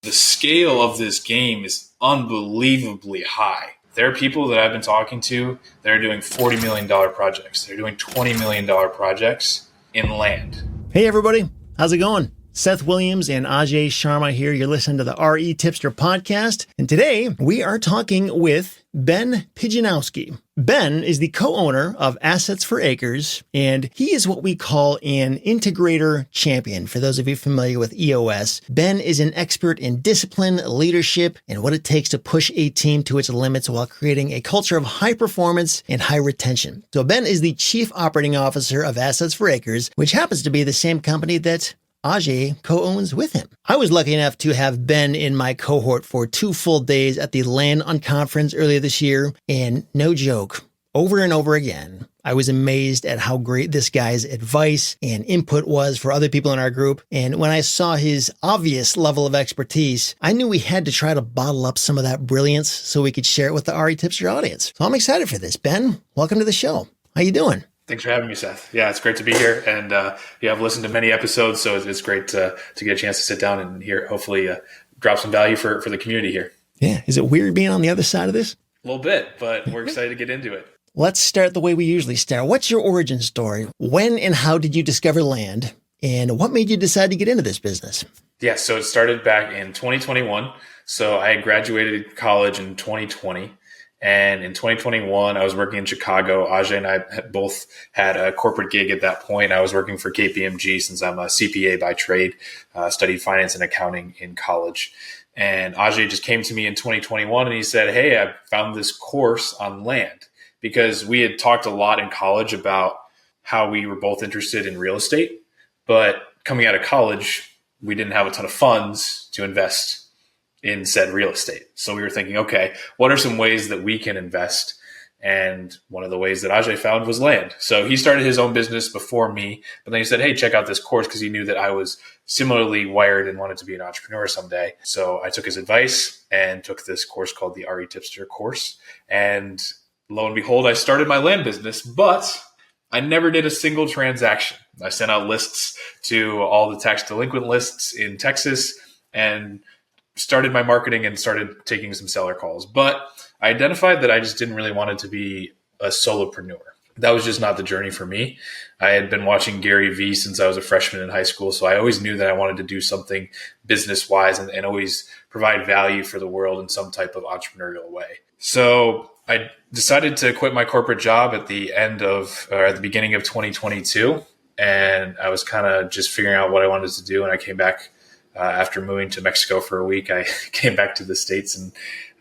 The scale of this game is unbelievably high. There are people that I've been talking to that are doing $40 million projects. They're doing $20 million projects in land. Hey, everybody. How's it going? Seth Williams and Ajay Sharma here. You're listening to the REtipster podcast. And today we are talking with Ben Pijanowski. Ben is the co-owner of Assets for Acres, and he is what we call an integrator champion. For those of you familiar with EOS, Ben is an expert in discipline, leadership, and what it takes to push a team to its limits while creating a culture of high performance and high retention. So Ben is the chief operating officer of Assets for Acres, which happens to be the same company that Ajay co-owns with him. I was lucky enough to have Ben in my cohort for 2 full days at the Land Unconference earlier this year, and no joke, over and over again, I was amazed at how great this guy's advice and input was for other people in our group. And when I saw his obvious level of expertise, I knew we had to try to bottle up some of that brilliance so we could share it with the REtipster audience. So I'm excited for this. Ben, welcome to the show. How you doing? Thanks for having me, Seth. Yeah, it's great to be here. And I've listened to many episodes, so it's great to get a chance to sit down and hear, hopefully drop some value for the community here. Yeah. Is it weird being on the other side of this? A little bit, but we're excited to get into it. Let's start the way we usually start. What's your origin story? When and how did you discover land? And what made you decide to get into this business? Yeah, so it started back in 2021. So I graduated college in 2020. And in 2021, I was working in Chicago. Ajay and I had both had a corporate gig at that point. I was working for KPMG since I'm a CPA by trade, studied finance and accounting in college. And Ajay just came to me in 2021 and he said, hey, I found this course on land, because we had talked a lot in college about how we were both interested in real estate. But coming out of college, we didn't have a ton of funds to invest in said real estate. So we were thinking, okay, what are some ways that we can invest? And one of the ways that Ajay found was land. So he started his own business before me, but then he said, hey, check out this course, because he knew that I was similarly wired and wanted to be an entrepreneur someday. So I took his advice and took this course called the REtipster course. And lo and behold, I started my land business, but I never did a single transaction. I sent out lists to all the tax delinquent lists in Texas and started my marketing and started taking some seller calls. But I identified that I just didn't really want it to be a solopreneur. That was just not the journey for me. I had been watching Gary Vee since I was a freshman in high school. So I always knew that I wanted to do something business-wise and always provide value for the world in some type of entrepreneurial way. So I decided to quit my corporate job at the beginning of 2022. And I was kind of just figuring out what I wanted to do. And I came back after moving to Mexico for a week. I came back to the States and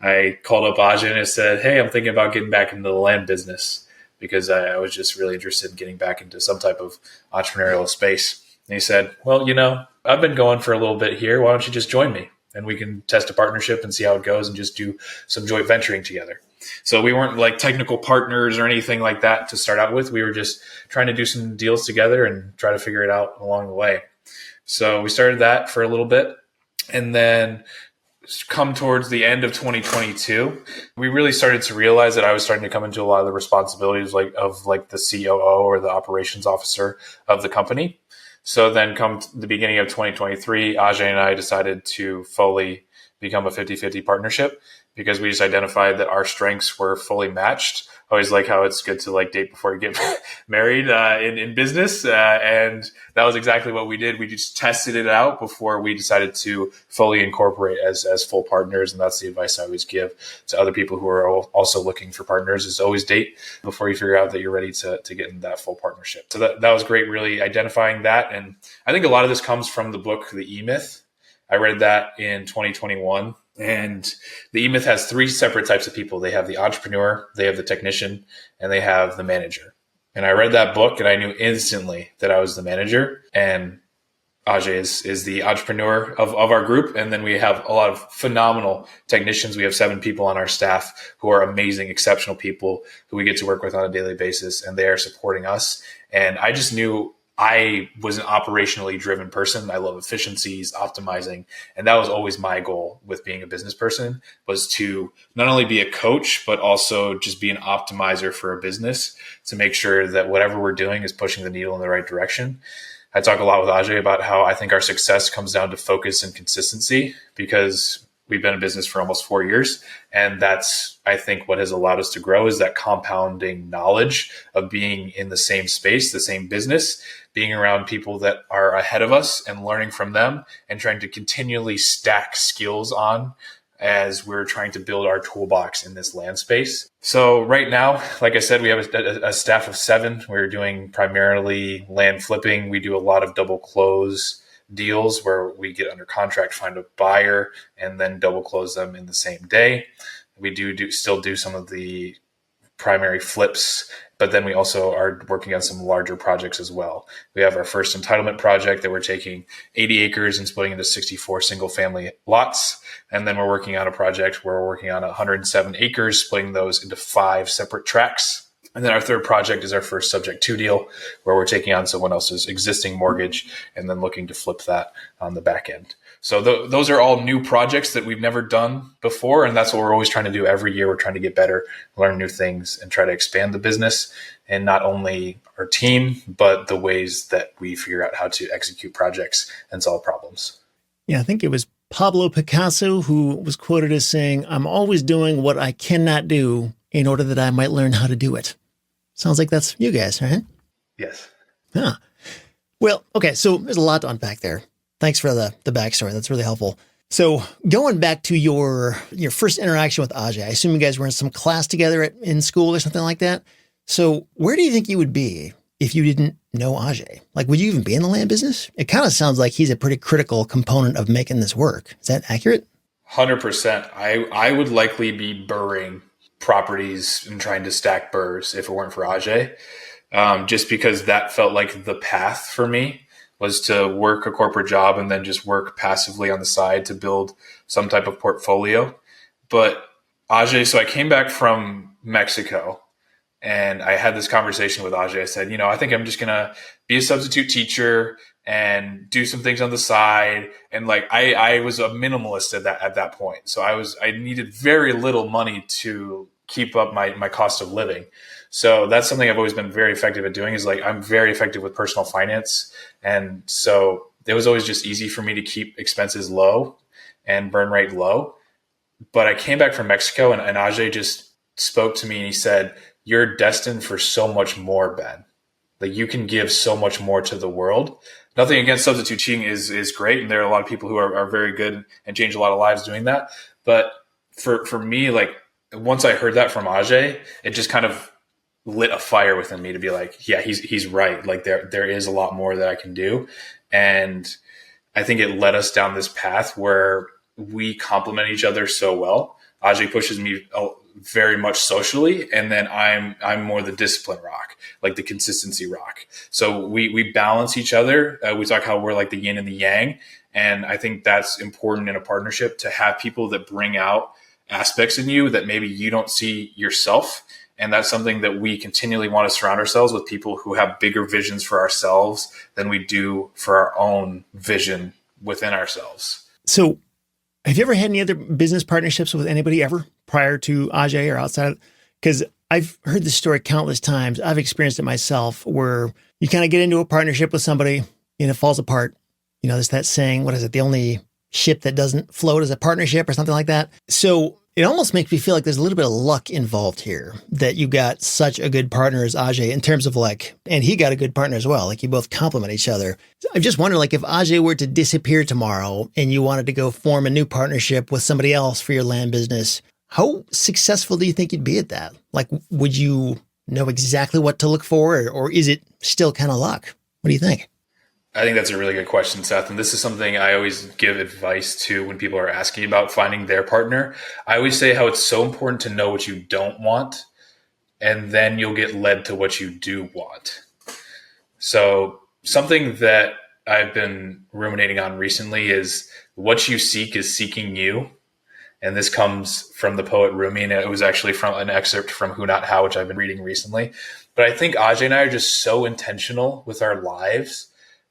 I called up Ajay and I said, hey, I'm thinking about getting back into the land business, because I was just really interested in getting back into some type of entrepreneurial space. And he said, well, I've been going for a little bit here. Why don't you just join me and we can test a partnership and see how it goes and just do some joint venturing together. So we weren't like technical partners or anything like that to start out with. We were just trying to do some deals together and try to figure it out along the way. So we started that for a little bit, and then come towards the end of 2022, we really started to realize that I was starting to come into a lot of the responsibilities of the COO or the operations officer of the company. So then come the beginning of 2023, Ajay and I decided to fully become a 50-50 partnership, because we just identified that our strengths were fully matched. I always like how it's good to date before you get married in business. And that was exactly what we did. We just tested it out before we decided to fully incorporate as full partners. And that's the advice I always give to other people who are also looking for partners, is always date before you figure out that you're ready to get into that full partnership. So that was great, really identifying that. And I think a lot of this comes from the book, The E-Myth. I read that in 2021. And the E-Myth has 3 separate types of people. They have the entrepreneur, they have the technician, and they have the manager. And I read that book and I knew instantly that I was the manager, and Ajay is the entrepreneur of our group. And then we have a lot of phenomenal technicians. We have 7 people on our staff who are amazing, exceptional people who we get to work with on a daily basis, and they are supporting us. And I just knew I was an operationally driven person. I love efficiencies, optimizing. And that was always my goal with being a business person, was to not only be a coach, but also just be an optimizer for a business to make sure that whatever we're doing is pushing the needle in the right direction. I talk a lot with Ajay about how I think our success comes down to focus and consistency, because we've been in business for almost 4 years. And that's, I think, what has allowed us to grow, is that compounding knowledge of being in the same space, the same business, being around people that are ahead of us and learning from them and trying to continually stack skills on as we're trying to build our toolbox in this land space. So right now, like I said, we have a staff of 7. We're doing primarily land flipping. We do a lot of double close deals where we get under contract, find a buyer, and then double close them in the same day. We still do some of the primary flips, but then we also are working on some larger projects as well. We have our first entitlement project that we're taking 80 acres and splitting into 64 single family lots. And then we're working on a project where we're working on 107 acres, splitting those into 5 separate tracts. And then our third project is our first subject to deal, where we're taking on someone else's existing mortgage and then looking to flip that on the back end. So those are all new projects that we've never done before. And that's what we're always trying to do every year. We're trying to get better, learn new things, and try to expand the business. And not only our team, but the ways that we figure out how to execute projects and solve problems. Yeah, I think it was Pablo Picasso who was quoted as saying, "I'm always doing what I cannot do in order that I might learn how to do it." Sounds like that's you guys, right? Yes. Huh. Well, okay, so there's a lot to unpack there. Thanks for the backstory. That's really helpful. So going back to your first interaction with Ajay, I assume you guys were in some class together in school or something like that. So where do you think you would be if you didn't know Ajay? Like, would you even be in the land business? It kind of sounds like he's a pretty critical component of making this work. Is that accurate? 100%. I would likely be burring properties and trying to stack burrs if it weren't for Ajay, just because that felt like the path for me, was to work a corporate job and then just work passively on the side to build some type of portfolio. But Ajay, so I came back from Mexico and I had this conversation with Ajay. I said, I think I'm just going to be a substitute teacher and do some things on the side. And like, I was a minimalist at that point. So I needed very little money to keep up my cost of living. So that's something I've always been very effective at doing, is like, I'm very effective with personal finance. And so it was always just easy for me to keep expenses low and burn rate low. But I came back from Mexico and Ajay just spoke to me and he said, "You're destined for so much more, Ben. Like, you can give so much more to the world." Nothing against substitute teaching is great. And there are a lot of people who are very good and change a lot of lives doing that. But for me, like, once I heard that from Ajay, it just kind of lit a fire within me to be like, yeah, he's right. Like, there is a lot more that I can do. And I think it led us down this path where we complement each other so well. Ajay pushes me very much socially, and then I'm more the discipline rock, like the consistency rock. So we balance each other. We talk how we're like the yin and the yang, and I think that's important in a partnership, to have people that bring out aspects in you that maybe you don't see yourself. And that's something that we continually want to surround ourselves with, people who have bigger visions for ourselves than we do for our own vision within ourselves. So have you ever had any other business partnerships with anybody ever prior to Ajay or outside? Because I've heard this story countless times. I've experienced it myself, where you kind of get into a partnership with somebody and it falls apart. There's that saying, what is it? The only ship that doesn't float is a partnership, or something like that. So it almost makes me feel like there's a little bit of luck involved here, that you got such a good partner as Ajay, in terms of like, and he got a good partner as well. Like, you both complement each other. I'm just wondering, like, if Ajay were to disappear tomorrow and you wanted to go form a new partnership with somebody else for your land business, how successful do you think you'd be at that? Like, would you know exactly what to look for, or is it still kind of luck? What do you think? I think that's a really good question, Seth. And this is something I always give advice to when people are asking about finding their partner. I always say how it's so important to know what you don't want, and then you'll get led to what you do want. So something that I've been ruminating on recently is, what you seek is seeking you. And this comes from the poet Rumi, and it was actually from an excerpt from Who Not How, which I've been reading recently. But I think Ajay and I are just so intentional with our lives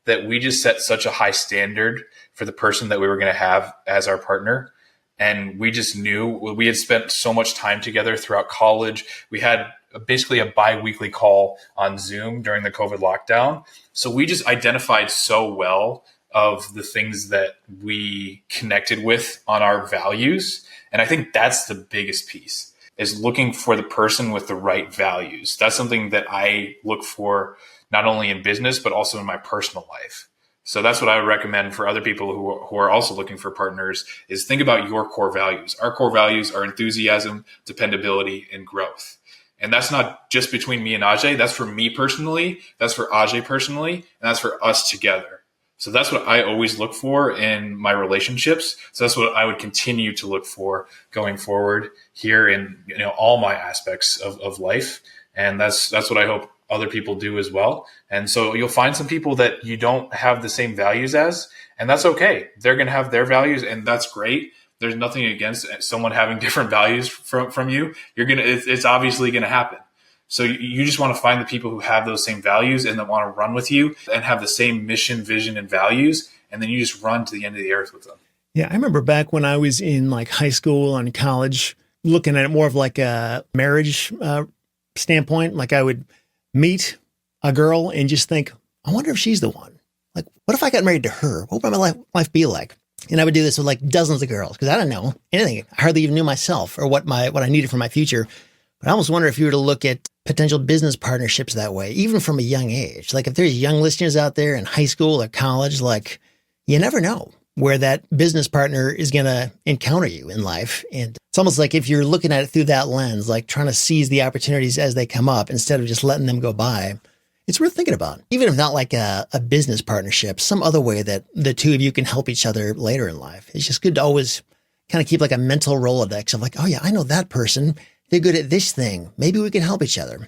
that we just set such a high standard for the person that we were going to have as our partner. And we just knew we had spent so much time together throughout college. We had basically a bi-weekly call on Zoom during the COVID lockdown. So we just identified so well of the things that we connected with on our values. And I think that's the biggest piece, is looking for the person with the right values. That's something that I look for not only in business, but also in my personal life. So that's what I would recommend for other people who are also looking for partners, is think about your core values. Our core values are enthusiasm, dependability, and growth. And that's not just between me and Ajay. That's for me personally. That's for Ajay personally. And that's for us together. So that's what I always look for in my relationships. So that's what I would continue to look for going forward here in all my aspects of life. And that's what I hope other people do as well. And so you'll find some people that you don't have the same values as, and that's okay. They're going to have their values, and that's great. There's nothing against someone having different values from you. It's obviously going to happen. So you just want to find the people who have those same values and that want to run with you and have the same mission, vision, and values. And then you just run to the end of the earth with them. Yeah, I remember back when I was in like high school and college, looking at it more of like a marriage standpoint. Like I would meet a girl and just think, I wonder if she's the one. Like, what if I got married to her? What would my life be like? And I would do this with like dozens of girls because I don't know anything. I hardly even knew myself or what I needed for my future. But I almost wonder if you were to look at potential business partnerships that way, even from a young age. Like if there's young listeners out there in high school or college, like you never know where that business partner is going to encounter you in life. And it's almost like if you're looking at it through that lens, like trying to seize the opportunities as they come up instead of just letting them go by, it's worth thinking about. Even if not like a business partnership, some other way that the two of you can help each other later in life. It's just good to always kind of keep like a mental Rolodex of like, oh yeah, I know that person. They're good at this thing. Maybe we can help each other.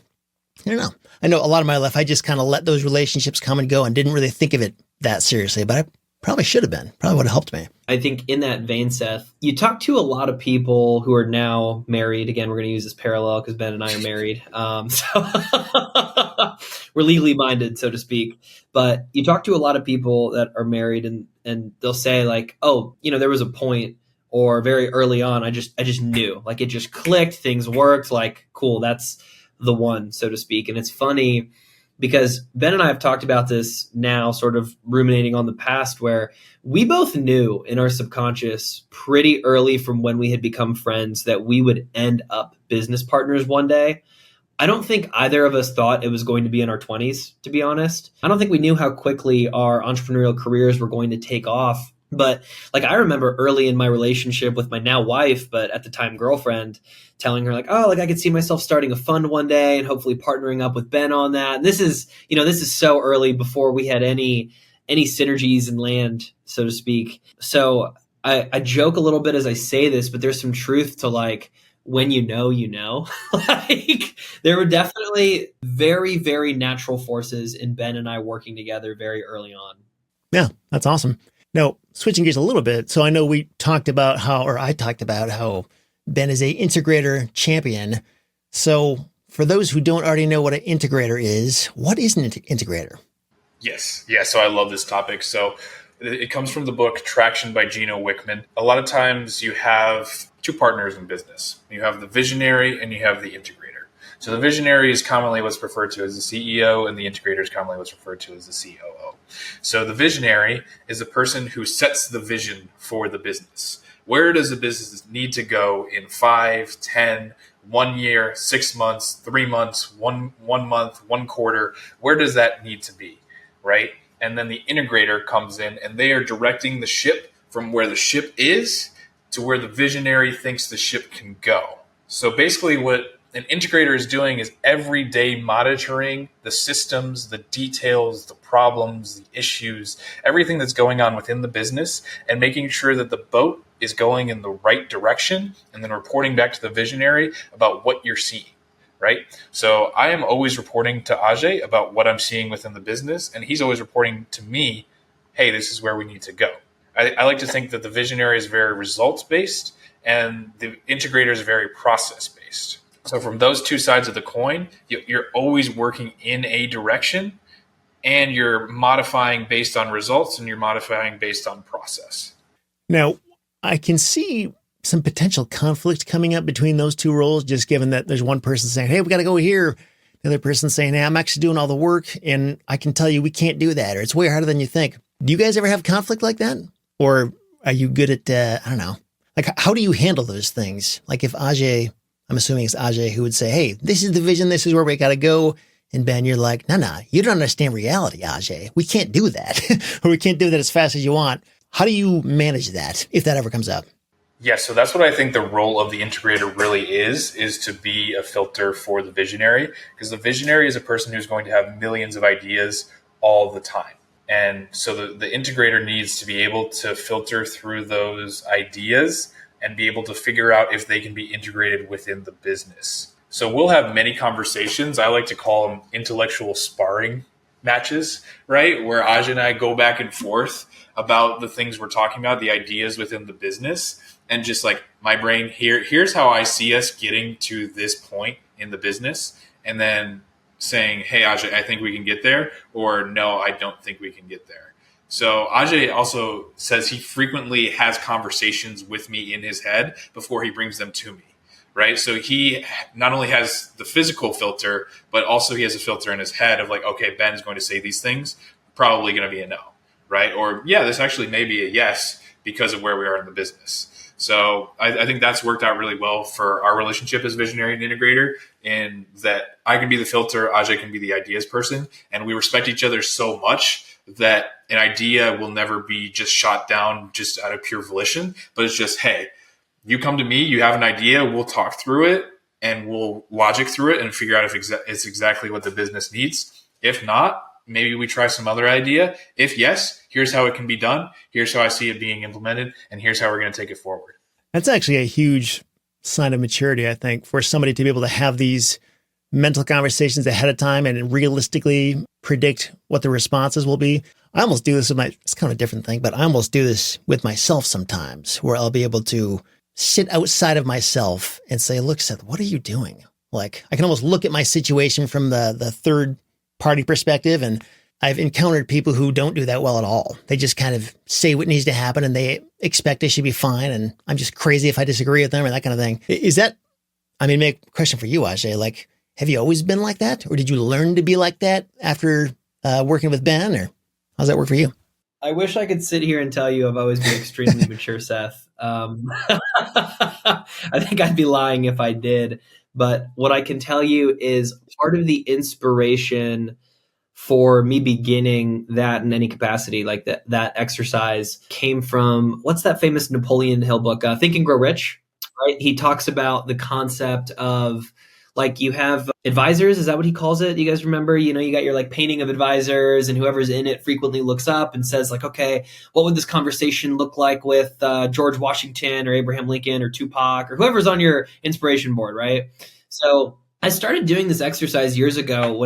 I don't know. I know a lot of my life, I just kind of let those relationships come and go and didn't really think of it that seriously, but I probably should have been. Probably would have helped me. I think in that vein, Seth, you talk to a lot of people who are now married. Again, we're going to use this parallel because Ben and I are married. So we're legally minded, so to speak. But you talk to a lot of people that are married and they'll say like, oh, there was a point or very early on, I just knew, like it just clicked, things worked, like, cool, that's the one, so to speak. And it's funny because Ben and I have talked about this now, sort of ruminating on the past, where we both knew in our subconscious pretty early from when we had become friends that we would end up business partners one day. I don't think either of us thought it was going to be in our 20s, to be honest. I don't think we knew how quickly our entrepreneurial careers were going to take off. But like I remember early in my relationship with my now wife, but at the time girlfriend, telling her like, oh, like I could see myself starting a fund one day and hopefully partnering up with Ben on that. And this is so early before we had any synergies in land, so to speak. So I joke a little bit as I say this, but there's some truth to like, when you know, like there were definitely very, very natural forces in Ben and I working together very early on. Yeah, that's awesome. Now, switching gears a little bit. So I know I talked about how Ben is a integrator champion. So for those who don't already know what an integrator is, what is an integrator? Yes. Yeah. So I love this topic. So it comes from the book Traction by Gino Wickman. A lot of times you have two partners in business. You have the visionary and you have the integrator. So the visionary is commonly what's referred to as the CEO, and the integrator is commonly what's referred to as the COO. So the visionary is the person who sets the vision for the business. Where does the business need to go in 5, 10, 1 year, 6 months, 3 months, one month, 1 quarter? Where does that need to be, right? And then the integrator comes in and they are directing the ship from where the ship is to where the visionary thinks the ship can go. So basically what an integrator is doing is every day monitoring the systems, the details, the problems, the issues, everything that's going on within the business, and making sure that the boat is going in the right direction, and then reporting back to the visionary about what you're seeing, right? So I am always reporting to Ajay about what I'm seeing within the business, and he's always reporting to me, hey, this is where we need to go. I like to think that the visionary is very results-based and the integrator is very process-based. So from those two sides of the coin, you're always working in a direction, and you're modifying based on results and you're modifying based on process. Now, I can see some potential conflict coming up between those two roles, just given that there's one person saying, hey, we got to go here. The other person saying, hey, I'm actually doing all the work and I can tell you we can't do that, or it's way harder than you think. Do you guys ever have conflict like that? Or are you good at, I don't know, like how do you handle those things? Like if Ajay, I'm assuming it's Ajay who would say, hey, this is the vision, this is where we got to go. And Ben, you're like, no, you don't understand reality, Ajay. We can't do that. Or we can't do that as fast as you want. How do you manage that if that ever comes up? Yeah, so that's what I think the role of the integrator really is to be a filter for the visionary, because the visionary is a person who's going to have millions of ideas all the time. And so the integrator needs to be able to filter through those ideas and be able to figure out if they can be integrated within the business. So we'll have many conversations. I like to call them intellectual sparring matches, right? Where Ajay and I go back and forth about the things we're talking about, the ideas within the business. And just like my brain, here's how I see us getting to this point in the business. And then saying, hey, Ajay, I think we can get there. Or no, I don't think we can get there. So Ajay also says he frequently has conversations with me in his head before he brings them to me, right? So he not only has the physical filter, but also he has a filter in his head of like, okay, Ben's going to say these things, probably going to be a no, right? Or yeah, this actually may be a yes because of where we are in the business. So I think that's worked out really well for our relationship as visionary and integrator, in that I can be the filter, Ajay can be the ideas person, and we respect each other so much that an idea will never be just shot down just out of pure volition, but it's just, hey, you come to me, you have an idea, we'll talk through it and we'll logic through it and figure out if it's exactly what the business needs. If not, maybe we try some other idea. If yes, here's how it can be done. Here's how I see it being implemented. And here's how we're going to take it forward. That's actually a huge sign of maturity, I think, for somebody to be able to have these mental conversations ahead of time and realistically predict what the responses will be. I almost do this with it's kind of a different thing, but I almost do this with myself sometimes, where I'll be able to sit outside of myself and say, look, Seth, what are you doing? Like, I can almost look at my situation from the third party perspective. And I've encountered people who don't do that well at all. They just kind of say what needs to happen and they expect it should be fine. And I'm just crazy if I disagree with them or that kind of thing. Is that, maybe a question for you, Ajay, like, have you always been like that? Or did you learn to be like that after working with Ben? Or how's that work for you? I wish I could sit here and tell you I've always been extremely mature, Seth. I think I'd be lying if I did. But what I can tell you is part of the inspiration for me beginning that in any capacity, like that exercise, came from, what's that famous Napoleon Hill book, Think and Grow Rich, right? He talks about the concept of, like, you have advisors, is that what he calls it? You guys remember, you got your like painting of advisors, and whoever's in it frequently looks up and says like, okay, what would this conversation look like with George Washington or Abraham Lincoln or Tupac or whoever's on your inspiration board, right? So I started doing this exercise years ago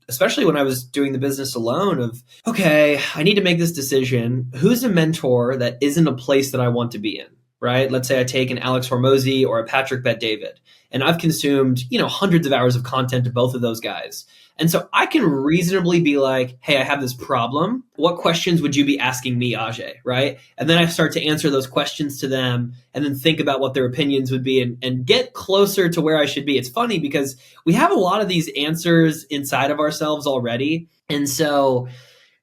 especially when I was doing the business alone, of, okay, I need to make this decision. Who's a mentor that isn't a place that I want to be in, right? Let's say I take an Alex Hormozy or a Patrick Bet-David, and I've consumed, hundreds of hours of content to both of those guys. And so I can reasonably be like, hey, I have this problem. What questions would you be asking me, Ajay, right? And then I start to answer those questions to them and then think about what their opinions would be and get closer to where I should be. It's funny because we have a lot of these answers inside of ourselves already. And so,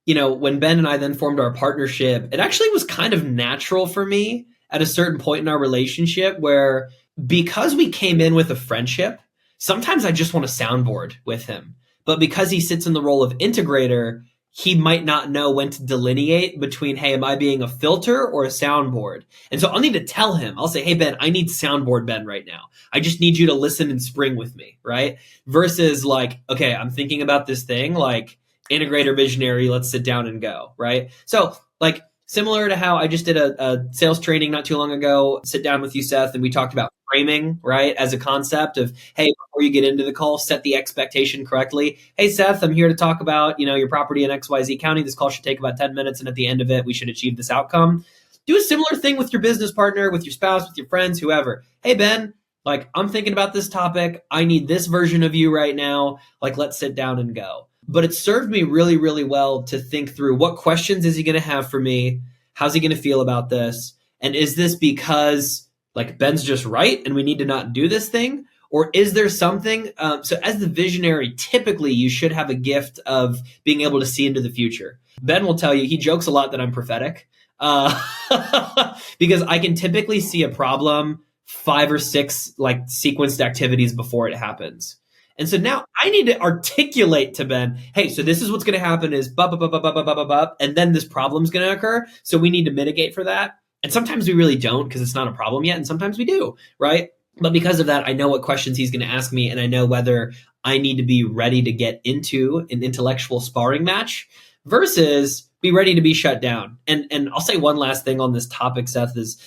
when Ben and I then formed our partnership, it actually was kind of natural for me at a certain point in our relationship where, because we came in with a friendship, sometimes I just want to soundboard with him. But because he sits in the role of integrator, he might not know when to delineate between, hey, am I being a filter or a soundboard? And so I'll need to tell him. I'll say, hey, Ben, I need soundboard Ben right now. I just need you to listen and spring with me, right? Versus like, okay, I'm thinking about this thing, like integrator visionary, let's sit down and go, right? So like, similar to how I just did a sales training not too long ago, sit down with you, Seth, and we talked about framing, right, as a concept of, hey, before you get into the call, set the expectation correctly. Hey, Seth, I'm here to talk about, your property in XYZ County. This call should take about 10 minutes, and at the end of it, we should achieve this outcome. Do a similar thing with your business partner, with your spouse, with your friends, whoever. Hey, Ben, like, I'm thinking about this topic. I need this version of you right now. Like, let's sit down and go. But it served me really, really well to think through, what questions is he going to have for me? How's he going to feel about this? And is this because Like Ben's just right and we need to not do this thing? Or is there something? So as the visionary, typically you should have a gift of being able to see into the future. Ben will tell you, he jokes a lot that I'm prophetic because I can typically see a problem 5 or 6 like sequenced activities before it happens. And so now I need to articulate to Ben, hey, so this is what's going to happen is and then this problem's going to occur. So we need to mitigate for that. And sometimes we really don't because it's not a problem yet. And sometimes we do, right? But because of that, I know what questions he's going to ask me. And I know whether I need to be ready to get into an intellectual sparring match versus be ready to be shut down. And I'll say one last thing on this topic, Seth, is,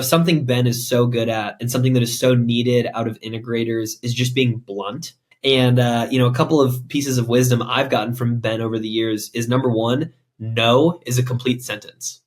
something Ben is so good at and something that is so needed out of integrators is just being blunt. And, a couple of pieces of wisdom I've gotten from Ben over the years is number one, no is a complete sentence.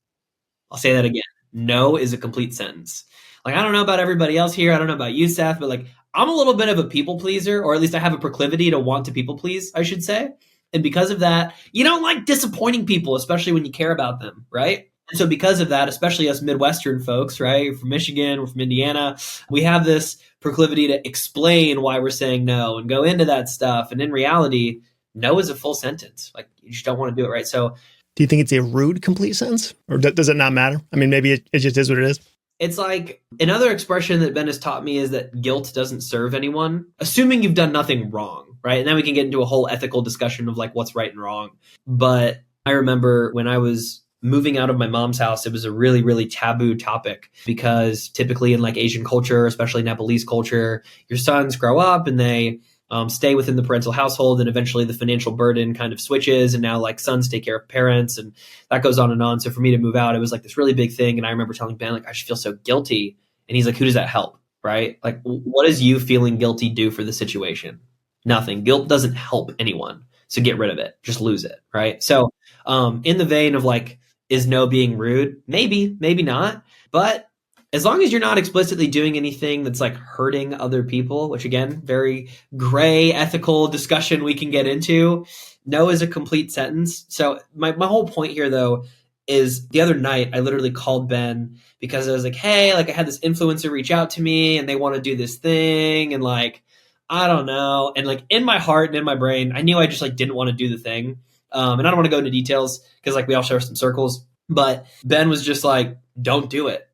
I'll say that again. No is a complete sentence. Like, I don't know about everybody else here. I don't know about you, Seth, but like, I'm a little bit of a people pleaser, or at least I have a proclivity to want to people please, I should say. And because of that, you don't like disappointing people, especially when you care about them, right? And so because of that, especially us Midwestern folks, right? We're from Michigan, we're from Indiana. We have this proclivity to explain why we're saying no and go into that stuff. And in reality, no is a full sentence. Like, you just don't want to do it, right? So Do you think it's a rude complete sentence, or does it not matter? I mean, maybe it just is what it is. it's like another expression that Ben has taught me is that guilt doesn't serve anyone, assuming you've done nothing wrong, right? And then we can get into a whole ethical discussion of like what's right and wrong. But I remember when I was moving out of my mom's house, it was a really, really taboo topic because typically in like Asian culture, especially Nepalese culture, your sons grow up and they stay within the parental household, and eventually the financial burden kind of switches, and now like sons take care of parents, and that goes on and on. So for me to move out, it was like this really big thing. And I remember telling Ben, like, I should feel so guilty. And he's like, who does that help? Right? Like, what does you feeling guilty do for the situation? Nothing. Guilt doesn't help anyone. So get rid of it. Just lose it. Right? So in the vein of like, is no being rude? Maybe, maybe not. But as long as you're not explicitly doing anything that's like hurting other people, which again, very gray ethical discussion we can get into, no is a complete sentence. So my whole point here though is the other night I literally called Ben because I was like, hey, like I had this influencer reach out to me and they want to do this thing. And like, I don't know. And like in my heart and in my brain, I knew I just like didn't want to do the thing. And I don't want to go into details because like we all share some circles, but Ben was just like, don't do it.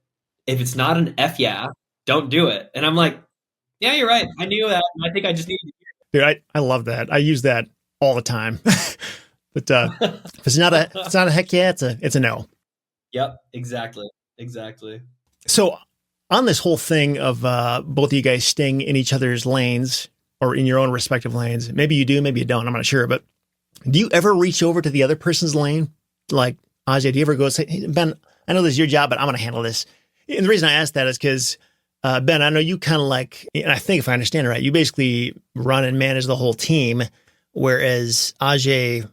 If it's not an F yeah, don't do it. And I'm like, yeah, you're right. I knew that. And I think I just needed to hear Dude, I love that. I use that all the time. But if it's not a heck yeah, it's a no. Yep, exactly. So on this whole thing of both of you guys staying in each other's lanes or in your own respective lanes, maybe you do, maybe you don't, I'm not sure, but do you ever reach over to the other person's lane? Like, Ajay, do you ever go say, hey, Ben, I know this is your job, but I'm going to handle this. And the reason I ask that is because, Ben, I know you kind of like, and I think if I understand it right, you basically run and manage the whole team, whereas Ajay,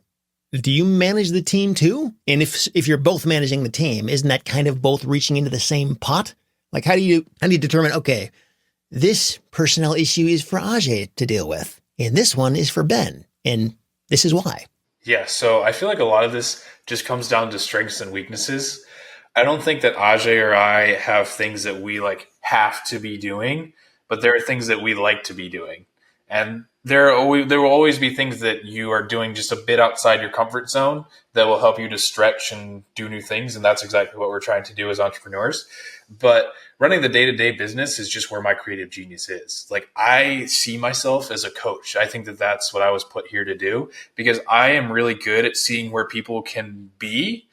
do you manage the team too? And if you're both managing the team, isn't that kind of both reaching into the same pot? Like, how do you determine, okay, this personnel issue is for Ajay to deal with, and this one is for Ben, and this is why? Yeah, so I feel like a lot of this just comes down to strengths and weaknesses. I don't think that Ajay or I have things that we like have to be doing, but there are things that we like to be doing. And there will always be things that you are doing just a bit outside your comfort zone that will help you to stretch and do new things. And that's exactly what we're trying to do as entrepreneurs. But running the day-to-day business is just where my creative genius is. Like, I see myself as a coach. I think that that's what I was put here to do, because I am really good at seeing where people can be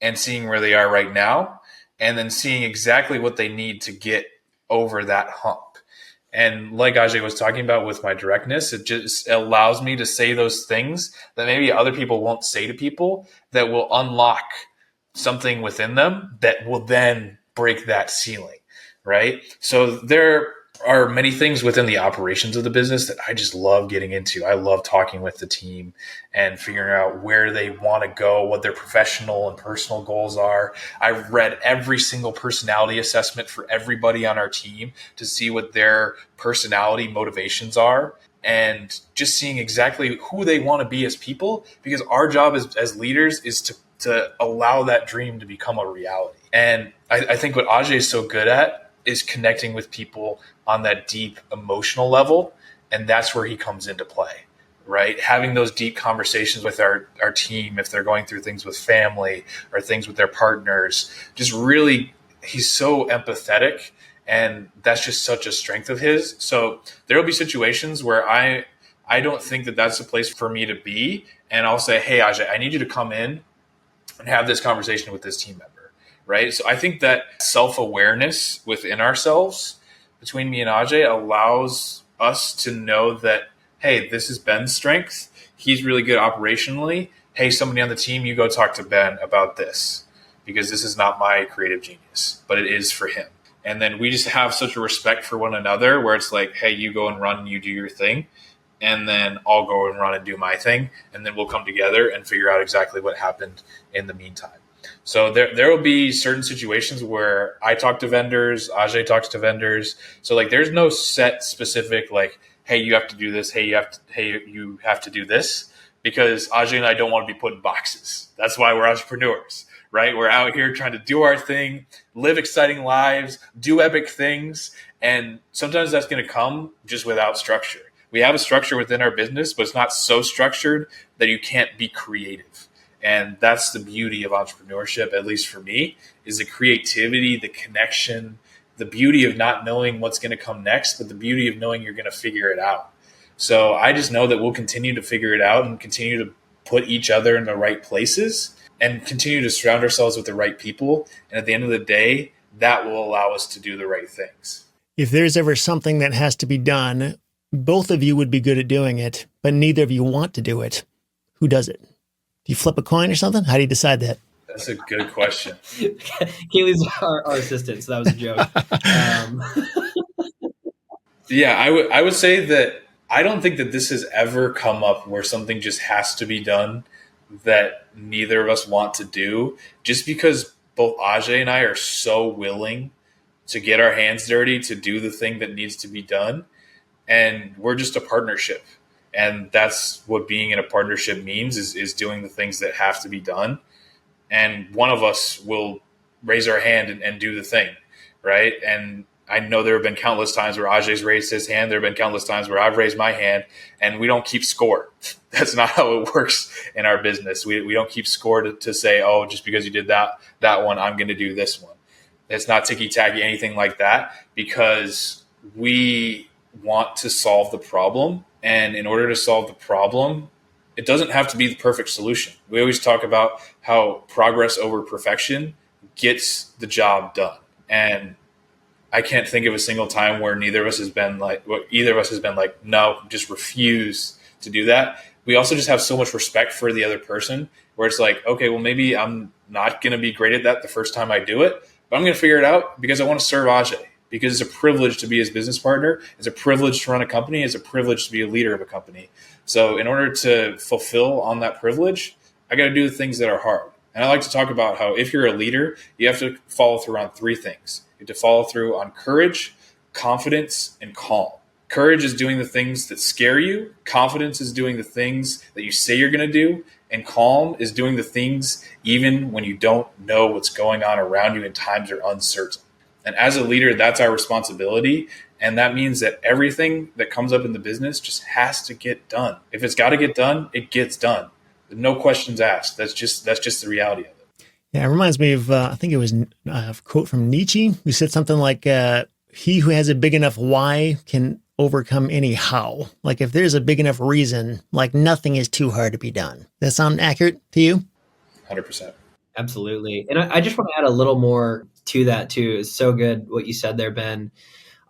and seeing where they are right now, and then seeing exactly what they need to get over that hump. And like Ajay was talking about with my directness, it just allows me to say those things that maybe other people won't say to people, that will unlock something within them that will then break that ceiling, right? So there are many things within the operations of the business that I just love getting into. I love talking with the team and figuring out where they want to go, what their professional and personal goals are. I've read every single personality assessment for everybody on our team to see what their personality motivations are, and just seeing exactly who they want to be as people, because our job as leaders is to allow that dream to become a reality. And I think what Ajay is so good at is connecting with people on that deep emotional level. And that's where he comes into play, right? Having those deep conversations with our team, if they're going through things with family or things with their partners, just really, he's so empathetic. And that's just such a strength of his. So there'll be situations where I don't think that that's the place for me to be. And I'll say, hey, Ajay, I need you to come in and have this conversation with this team member, right? So I think that self-awareness within ourselves between me and Ajay allows us to know that, hey, this is Ben's strength. He's really good operationally. Hey, somebody on the team, you go talk to Ben about this because this is not my creative genius, but it is for him. And then we just have such a respect for one another where it's like, hey, you go and run and you do your thing. And then I'll go and run and do my thing. And then we'll come together and figure out exactly what happened in the meantime. So there will be certain situations where I talk to vendors, Ajay talks to vendors. So like there's no set specific like, hey, you have to do this. Hey, you have to do this, because Ajay and I don't want to be put in boxes. That's why we're entrepreneurs, right? We're out here trying to do our thing, live exciting lives, do epic things. And sometimes that's going to come just without structure. We have a structure within our business, but it's not so structured that you can't be creative. And that's the beauty of entrepreneurship, at least for me, is the creativity, the connection, the beauty of not knowing what's going to come next, but the beauty of knowing you're going to figure it out. So I just know that we'll continue to figure it out and continue to put each other in the right places and continue to surround ourselves with the right people. And at the end of the day, that will allow us to do the right things. If there's ever something that has to be done, both of you would be good at doing it, but neither of you want to do it. Who does it? Do you flip a coin or something? How do you decide that? That's a good question. Kaylee's our assistant, so that was a joke. Yeah, I would say that I don't think that this has ever come up where something just has to be done that neither of us want to do, just because both Ajay and I are so willing to get our hands dirty to do the thing that needs to be done. And we're just a partnership. And that's what being in a partnership means, is doing the things that have to be done. And one of us will raise our hand and do the thing, right? And I know there have been countless times where Ajay's raised his hand. There have been countless times where I've raised my hand, and we don't keep score. That's not how it works in our business. We don't keep score to say, oh, just because you did that one, I'm going to do this one. It's not ticky-tacky, anything like that, because we want to solve the problem. And in order to solve the problem, it doesn't have to be the perfect solution. We always talk about how progress over perfection gets the job done. And I can't think of a single time where either of us has been like, no, just refuse to do that. We also just have so much respect for the other person where it's like, okay, well, maybe I'm not going to be great at that the first time I do it, but I'm going to figure it out because I want to serve Ajay. Because it's a privilege to be his business partner. It's a privilege to run a company. It's a privilege to be a leader of a company. So in order to fulfill on that privilege, I got to do the things that are hard. And I like to talk about how if you're a leader, you have to follow through on three things. You have to follow through on courage, confidence, and calm. Courage is doing the things that scare you. Confidence is doing the things that you say you're going to do. And calm is doing the things even when you don't know what's going on around you and times are uncertain. And as a leader, that's our responsibility. And that means that everything that comes up in the business just has to get done. If it's got to get done, it gets done. No questions asked. That's just the reality of it. Yeah, it reminds me of, I think it was a quote from Nietzsche, who said something like, he who has a big enough why can overcome any how. Like if there's a big enough reason, like nothing is too hard to be done. Does that sound accurate to you? 100%. Absolutely. And I just want to add a little more to that too. It's so good what you said there, Ben.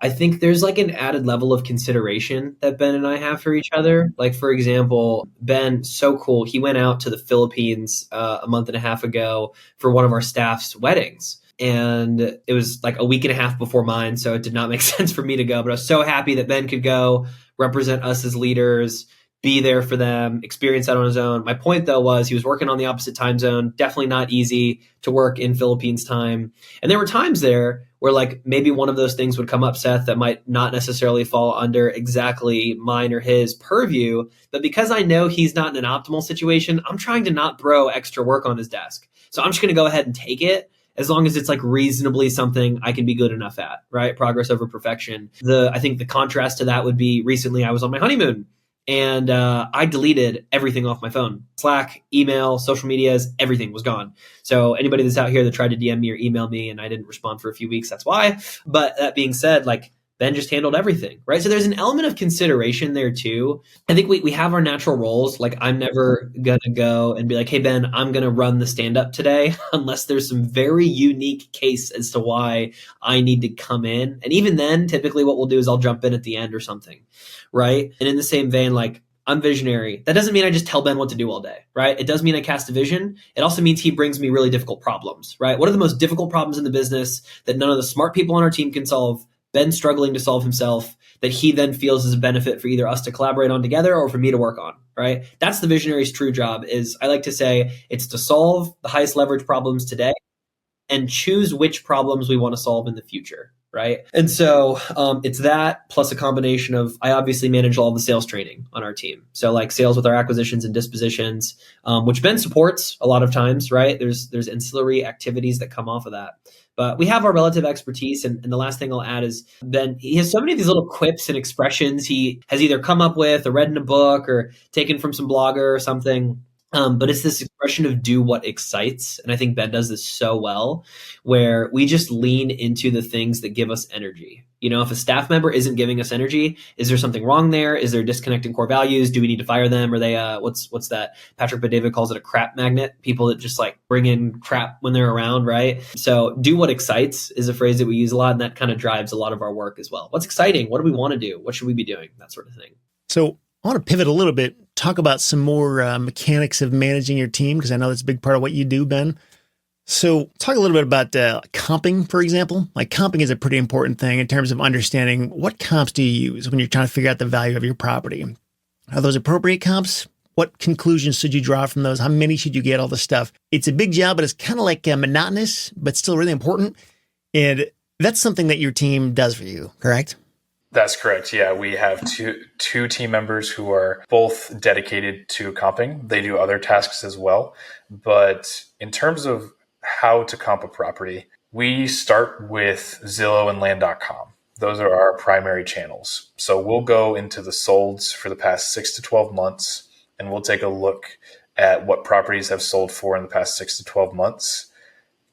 I think there's like an added level of consideration that Ben and I have for each other. Like, for example, Ben, so cool. He went out to the Philippines a month and a half ago for one of our staff's weddings. And it was like a week and a half before mine. So it did not make sense for me to go. But I was so happy that Ben could go represent us as leaders, be there for them, experience that on his own. My point, though, was he was working on the opposite time zone. Definitely not easy to work in Philippines time. And there were times there where like maybe one of those things would come up, Seth, that might not necessarily fall under exactly mine or his purview. But because I know he's not in an optimal situation, I'm trying to not throw extra work on his desk. So I'm just going to go ahead and take it as long as it's like reasonably something I can be good enough at, right? Progress over perfection. I think the contrast to that would be recently I was on my honeymoon and I deleted everything off my phone. Slack, email, social medias, everything was gone. So anybody that's out here that tried to DM me or email me and I didn't respond for a few weeks, that's why. But that being said, like Ben just handled everything, right? So there's an element of consideration there too. I think we have our natural roles. Like I'm never going to go and be like, hey, Ben, I'm going to run the stand-up today unless there's some very unique case as to why I need to come in. And even then, typically what we'll do is I'll jump in at the end or something, right? And in the same vein, like I'm visionary. That doesn't mean I just tell Ben what to do all day, right? It does mean I cast a vision. It also means he brings me really difficult problems, right? What are the most difficult problems in the business that none of the smart people on our team can solve? Ben struggling to solve himself, that he then feels is a benefit for either us to collaborate on together or for me to work on, right? That's the visionary's true job. Is I like to say it's to solve the highest leverage problems today and choose which problems we want to solve in the future, right? And so it's that plus a combination of, I obviously manage all the sales training on our team. So like sales with our acquisitions and dispositions, which Ben supports a lot of times, right? There's ancillary activities that come off of that. But we have our relative expertise. And the last thing I'll add is Ben, he has so many of these little quips and expressions he has either come up with or read in a book or taken from some blogger or something. But it's this expression of do what excites. And I think Ben does this so well, where we just lean into the things that give us energy. You know, if a staff member isn't giving us energy, is there something wrong there? Is there disconnecting core values? Do we need to fire them? Are they, what's that? Patrick Bet-David calls it a crap magnet. People that just like bring in crap when they're around, right? So do what excites is a phrase that we use a lot. And that kind of drives a lot of our work as well. What's exciting? What do we want to do? What should we be doing? That sort of thing. So I want to pivot a little bit, talk about some more mechanics of managing your team, because I know that's a big part of what you do, Ben. So talk a little bit about comping, for example. Like comping is a pretty important thing in terms of understanding what comps do you use when you're trying to figure out the value of your property. Are those appropriate comps? What conclusions should you draw from those? How many should you get? All this stuff. It's a big job, but it's kind of like monotonous, but still really important. And that's something that your team does for you, correct? That's correct. Yeah, we have two team members who are both dedicated to comping. They do other tasks as well. But in terms of how to comp a property, we start with Zillow and land.com. Those are our primary channels. So we'll go into the solds for the past 6 to 12 months, and we'll take a look at what properties have sold for in the past 6 to 12 months.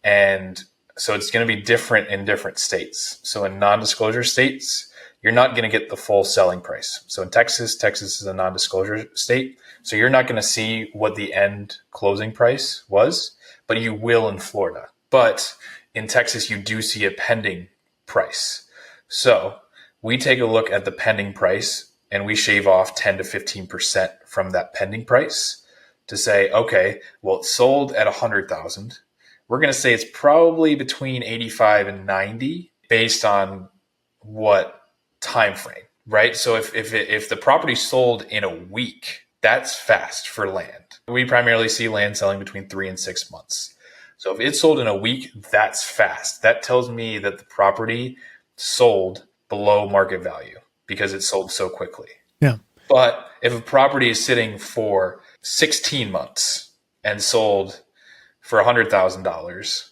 And so it's going to be different in different states. So in non-disclosure states, you're not going to get the full selling price. So in Texas is a non-disclosure state. So you're not going to see what the end closing price was, but you will in Florida. But in Texas, you do see a pending price. So we take a look at the pending price and we shave off 10 to 15% from that pending price to say, okay, well, it's sold at 100,000. We're going to say it's probably between 85 and 90 based on what time frame, right? So if the property sold in a week, that's fast for land. We primarily see land selling between 3 and 6 months. So if it's sold in a week, that's fast. That tells me that the property sold below market value because it sold so quickly. Yeah. But if a property is sitting for 16 months and sold for $100,000,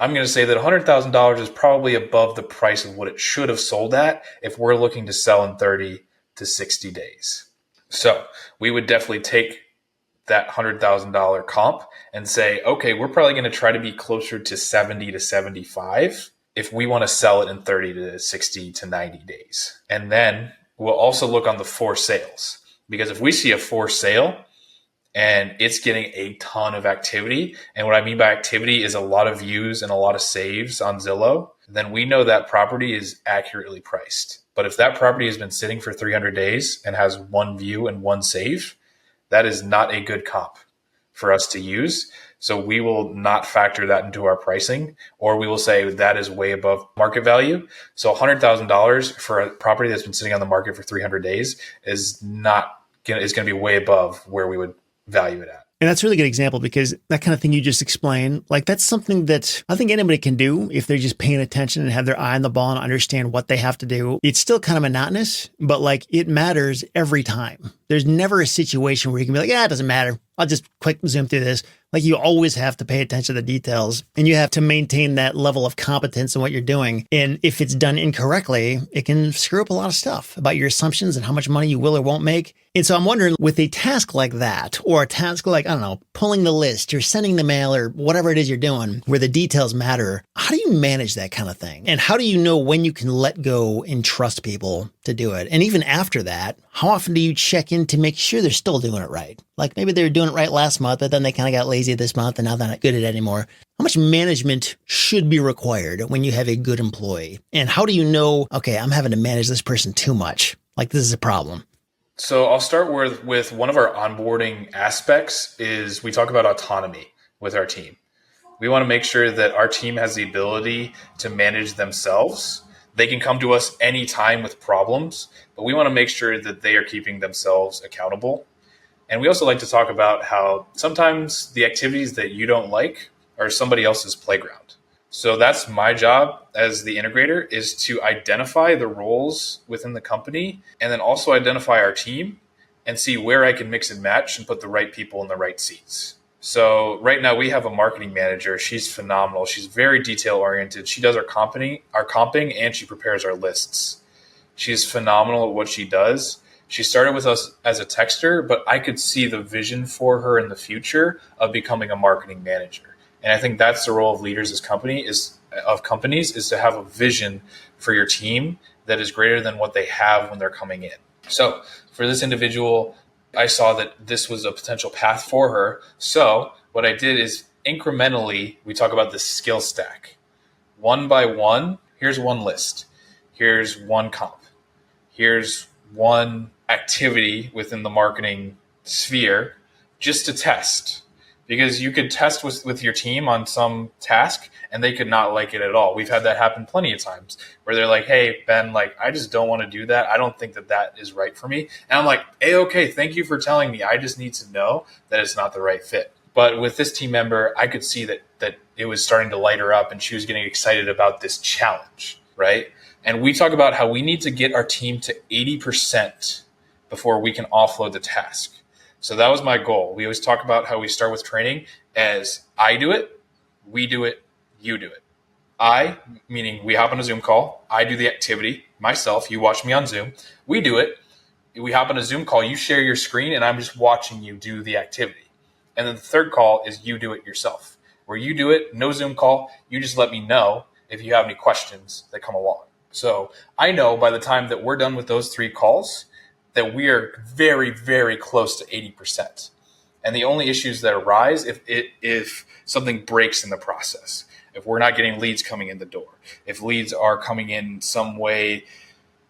I'm going to say that $100,000 is probably above the price of what it should have sold at if we're looking to sell in 30 to 60 days. So we would definitely take that $100,000 comp and say, okay, we're probably going to try to be closer to 70 to 75 if we want to sell it in 30 to 60 to 90 days. And then we'll also look on the for sales, because if we see a for sale and it's getting a ton of activity, and what I mean by activity is a lot of views and a lot of saves on Zillow, then we know that property is accurately priced. But if that property has been sitting for 300 days and has one view and one save, that is not a good comp for us to use. So we will not factor that into our pricing, or we will say that is way above market value. So $100,000 for a property that's been sitting on the market for 300 days is going to be way above where we would value it at. And that's a really good example, because that kind of thing you just explained, like that's something that I think anybody can do if they're just paying attention and have their eye on the ball and understand what they have to do. It's still kind of monotonous, but like it matters every time. There's never a situation where you can be like, yeah, it doesn't matter. I'll just quick zoom through this. Like you always have to pay attention to the details and you have to maintain that level of competence in what you're doing. And if it's done incorrectly, it can screw up a lot of stuff about your assumptions and how much money you will or won't make. And so I'm wondering with a task like that, or a task like, I don't know, pulling the list or sending the mail or whatever it is you're doing where the details matter, how do you manage that kind of thing? And how do you know when you can let go and trust people to do it? And even after that, how often do you check in to make sure they're still doing it right? Like maybe they were doing it right last month, but then they kind of got lazy this month and now they're not good at it anymore. How much management should be required when you have a good employee? And how do you know, okay, I'm having to manage this person too much? Like this is a problem. So I'll start with one of our onboarding aspects is we talk about autonomy with our team. We want to make sure that our team has the ability to manage themselves. They can come to us anytime with problems, but we want to make sure that they are keeping themselves accountable. And we also like to talk about how sometimes the activities that you don't like are somebody else's playground. So that's my job as the integrator, is to identify the roles within the company and then also identify our team and see where I can mix and match and put the right people in the right seats. So right now we have a marketing manager. She's phenomenal. She's very detail oriented. She does our comping and she prepares our lists. She's phenomenal at what she does. She started with us as a texter, but I could see the vision for her in the future of becoming a marketing manager. And I think that's the role of leaders as companies is to have a vision for your team that is greater than what they have when they're coming in. So for this individual, I saw that this was a potential path for her. So what I did is incrementally, we talk about the skill stack. One by one, here's one list. Here's one comp. Here's one activity within the marketing sphere just to test. Because you could test with your team on some task and they could not like it at all. We've had that happen plenty of times where they're like, hey, Ben, like, I just don't want to do that. I don't think that is right for me. And I'm like, hey, okay, thank you for telling me. I just need to know that it's not the right fit. But with this team member, I could see that it was starting to light her up and she was getting excited about this challenge, right? And we talk about how we need to get our team to 80% before we can offload the task. So that was my goal. We always talk about how we start with training as I do it, we do it, you do it. I, meaning we hop on a Zoom call, I do the activity, myself, you watch me on Zoom, we do it, we hop on a Zoom call, you share your screen, and I'm just watching you do the activity. And then the third call is you do it yourself, where you do it, no Zoom call, you just let me know if you have any questions that come along. So I know by the time that we're done with those 3 calls, that we are very, very close to 80%. And the only issues that arise if something breaks in the process, if we're not getting leads coming in the door, if leads are coming in some way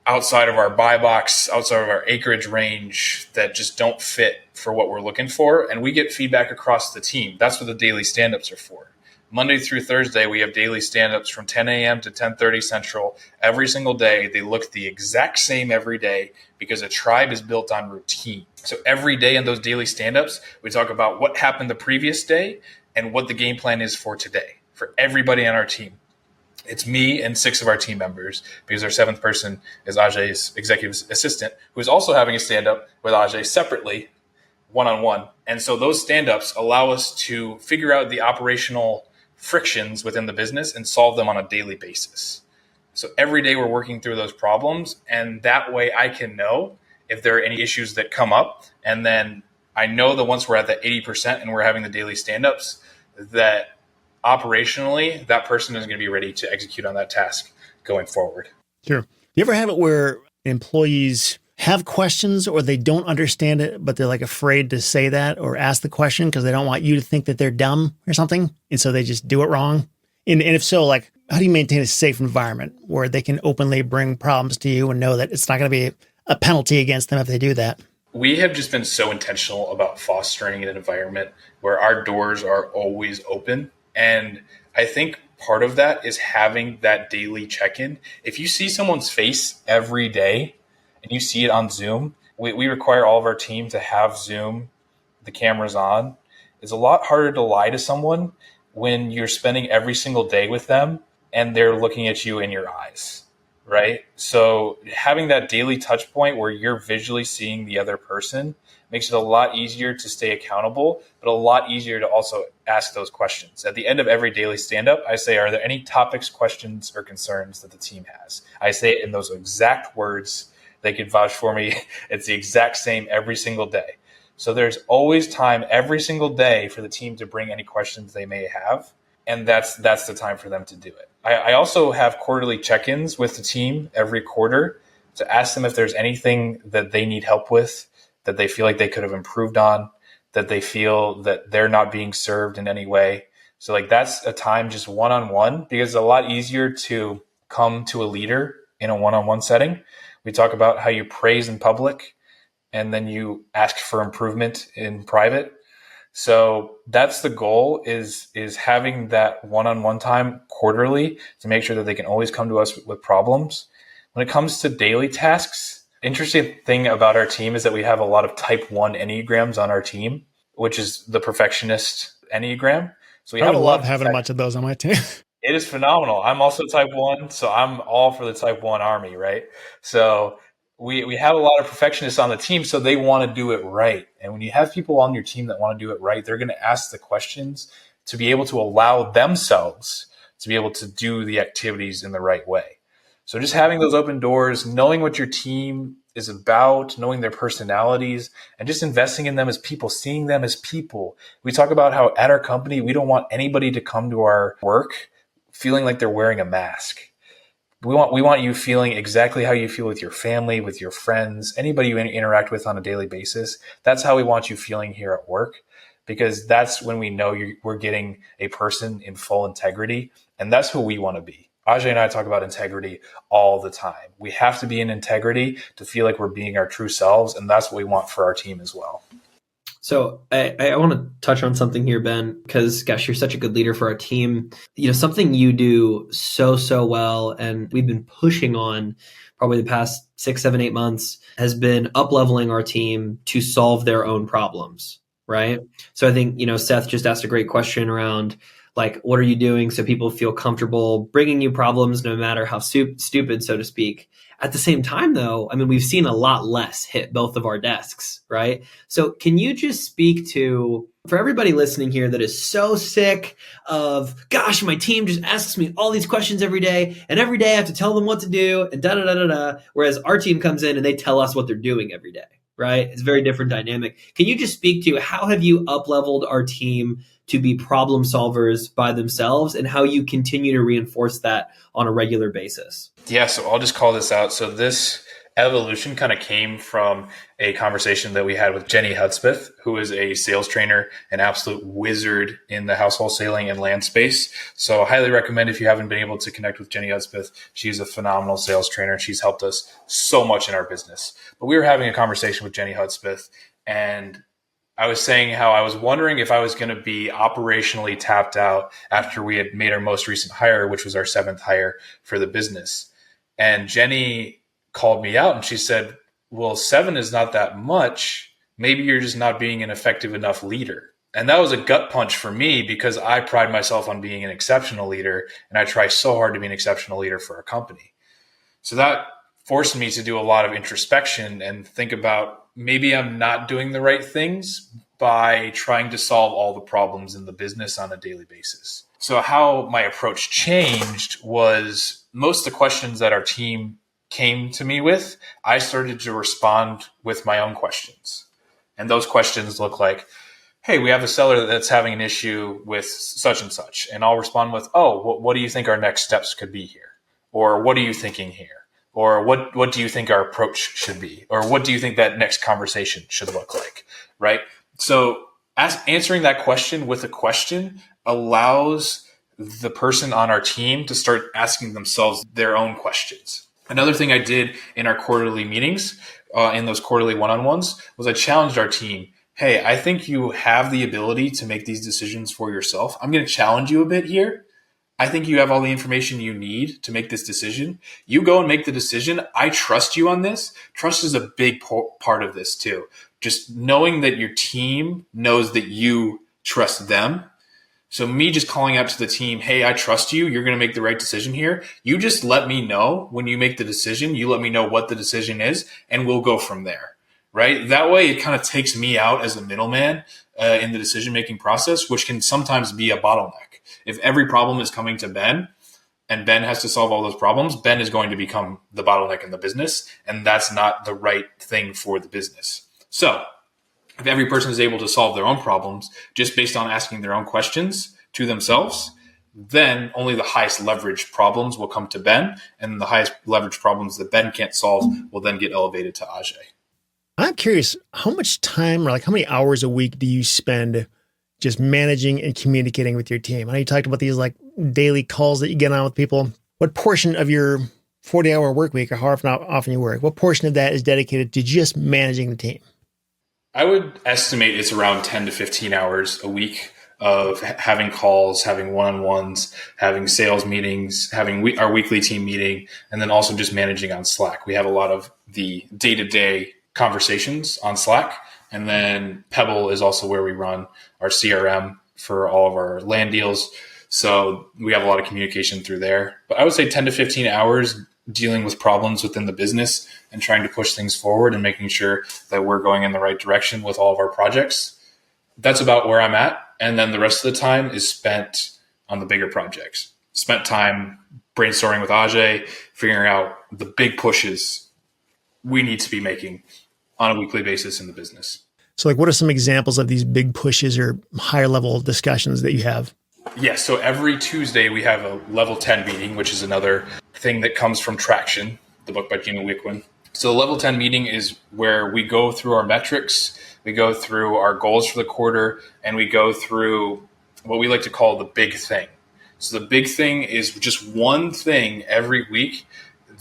outside of our buy box, outside of our acreage range that just don't fit for what we're looking for. And we get feedback across the team. That's what the daily stand-ups are for. Monday through Thursday, we have daily stand-ups from 10 a.m. to 10:30 Central every single day. They look the exact same every day because a tribe is built on routine. So every day in those daily stand-ups, we talk about what happened the previous day and what the game plan is for today for everybody on our team. It's me and 6 of our team members because our 7th person is Ajay's executive assistant, who is also having a stand-up with Ajay separately, one-on-one. And so those stand-ups allow us to figure out the operational frictions within the business and solve them on a daily basis. So every day we're working through those problems, and that way I can know if there are any issues that come up. And then I know that once we're at that 80% and we're having the daily stand-ups, that operationally that person is going to be ready to execute on that task going forward. Sure. You ever have it where employees have questions or they don't understand it, but they're like afraid to say that or ask the question because they don't want you to think that they're dumb or something, and so they just do it wrong? And if so, like, how do you maintain a safe environment where they can openly bring problems to you and know that it's not going to be a penalty against them if they do that? We have just been so intentional about fostering an environment where our doors are always open. And I think part of that is having that daily check-in. If you see someone's face every day and you see it on Zoom, we require all of our team to have Zoom, the cameras on. It's a lot harder to lie to someone when you're spending every single day with them and they're looking at you in your eyes, right? So having that daily touch point where you're visually seeing the other person makes it a lot easier to stay accountable, but a lot easier to also ask those questions. At the end of every daily stand-up, I say, are there any topics, questions, or concerns that the team has? I say it in those exact words. They can vouch for me. It's the exact same every single day. So there's always time every single day for the team to bring any questions they may have. And that's the time for them to do it. I also have quarterly check-ins with the team every quarter to ask them if there's anything that they need help with, that they feel like they could have improved on, that they feel that they're not being served in any way. So like that's a time just one-on-one, because it's a lot easier to come to a leader in a one-on-one setting. We talk about how you praise in public and then you ask for improvement in private. So that's the goal, is having that one-on-one time quarterly to make sure that they can always come to us with problems. When it comes to daily tasks, interesting thing about our team is that we have a lot of type 1 Enneagrams on our team, which is the perfectionist Enneagram. So we I have would a lot love having a bunch of those on my team. It is phenomenal. I'm also type 1, so I'm all for the type 1 army, right? So we have a lot of perfectionists on the team, so they want to do it right. And when you have people on your team that want to do it right, they're going to ask the questions to be able to allow themselves to be able to do the activities in the right way. So just having those open doors, knowing what your team is about, knowing their personalities, and just investing in them as people, seeing them as people. We talk about how at our company, we don't want anybody to come to our work feeling like they're wearing a mask. We want you feeling exactly how you feel with your family, with your friends, anybody you interact with on a daily basis. That's how we want you feeling here at work, because that's when we know we're getting a person in full integrity, and that's who we want to be. Ajay and I talk about integrity all the time. We have to be in integrity to feel like we're being our true selves, and that's what we want for our team as well. So I want to touch on something here, Ben, because gosh, you're such a good leader for our team. You know, something you do so well, and we've been pushing on probably the past 6, 7, 8 months, has been up-leveling our team to solve their own problems, right? So I think, Seth just asked a great question around, like, what are you doing so people feel comfortable bringing you problems, no matter how stupid, so to speak. At the same time, though, I mean, we've seen a lot less hit both of our desks, right? So can you just speak to, for everybody listening here that is so sick of, gosh, my team just asks me all these questions every day, and every day I have to tell them what to do, and da-da-da-da-da, whereas our team comes in and they tell us what they're doing every day, right? It's a very different dynamic. Can you just speak to how have you up-leveled our team to be problem solvers by themselves, and how you continue to reinforce that on a regular basis? Yeah, so I'll just call this out. So this evolution kind of came from a conversation that we had with Jenny Hudspeth, who is a sales trainer, an absolute wizard in the house wholesaling and land space. So I highly recommend, if you haven't been able to connect with Jenny Hudspeth, she's a phenomenal sales trainer. She's helped us so much in our business. But we were having a conversation with Jenny Hudspeth, and I was saying how I was wondering if I was going to be operationally tapped out after we had made our most recent hire, which was our 7th hire for the business. And Jenny called me out and she said, well, 7 is not that much. Maybe you're just not being an effective enough leader. And that was a gut punch for me, because I pride myself on being an exceptional leader, and I try so hard to be an exceptional leader for our company. So that forced me to do a lot of introspection and think about, maybe I'm not doing the right things by trying to solve all the problems in the business on a daily basis. So how my approach changed was, most of the questions that our team came to me with, I started to respond with my own questions. And those questions look like, hey, we have a seller that's having an issue with such and such. And I'll respond with, oh, what do you think our next steps could be here? Or what are you thinking here? Or what do you think our approach should be? Or what do you think that next conversation should look like, right? So answering that question with a question allows the person on our team to start asking themselves their own questions. Another thing I did in our quarterly meetings, in those quarterly one-on-ones, was I challenged our team. Hey, I think you have the ability to make these decisions for yourself. I'm going to challenge you a bit here. I think you have all the information you need to make this decision. You go and make the decision. I trust you on this. Trust is a big part of this too. Just knowing that your team knows that you trust them. So me just calling out to the team, hey, I trust you. You're going to make the right decision here. You just let me know when you make the decision. You let me know what the decision is, and we'll go from there, right? That way it kind of takes me out as a middleman in the decision-making process, which can sometimes be a bottleneck. If every problem is coming to Ben and Ben has to solve all those problems, Ben is going to become the bottleneck in the business, and that's not the right thing for the business. So if every person is able to solve their own problems just based on asking their own questions to themselves, then only the highest leverage problems will come to Ben, and the highest leverage problems that Ben can't solve will then get elevated to Ajay. I'm curious, how much time or like how many hours a week do you spend just managing and communicating with your team? I know you talked about these like daily calls that you get on with people. What portion of your 40-hour work week, or however often you work, what portion of that is dedicated to just managing the team? I would estimate it's around 10 to 15 hours a week of having calls, having one-on-ones, having sales meetings, having our weekly team meeting, and then also just managing on Slack. We have a lot of the day-to-day conversations on Slack. And then Pebble is also where we run our CRM for all of our land deals. So we have a lot of communication through there. But I would say 10 to 15 hours dealing with problems within the business and trying to push things forward and making sure that we're going in the right direction with all of our projects. That's about where I'm at. And then the rest of the time is spent on the bigger projects. Spent time brainstorming with Ajay, figuring out the big pushes we need to be making on a weekly basis in the business. So like, what are some examples of these big pushes or higher level discussions that you have? Yes. So every Tuesday we have a level 10 meeting, which is another thing that comes from Traction, the book by Gina Wickman. So the level 10 meeting is where we go through our metrics, we go through our goals for the quarter, and we go through what we like to call the big thing. So the big thing is just one thing every week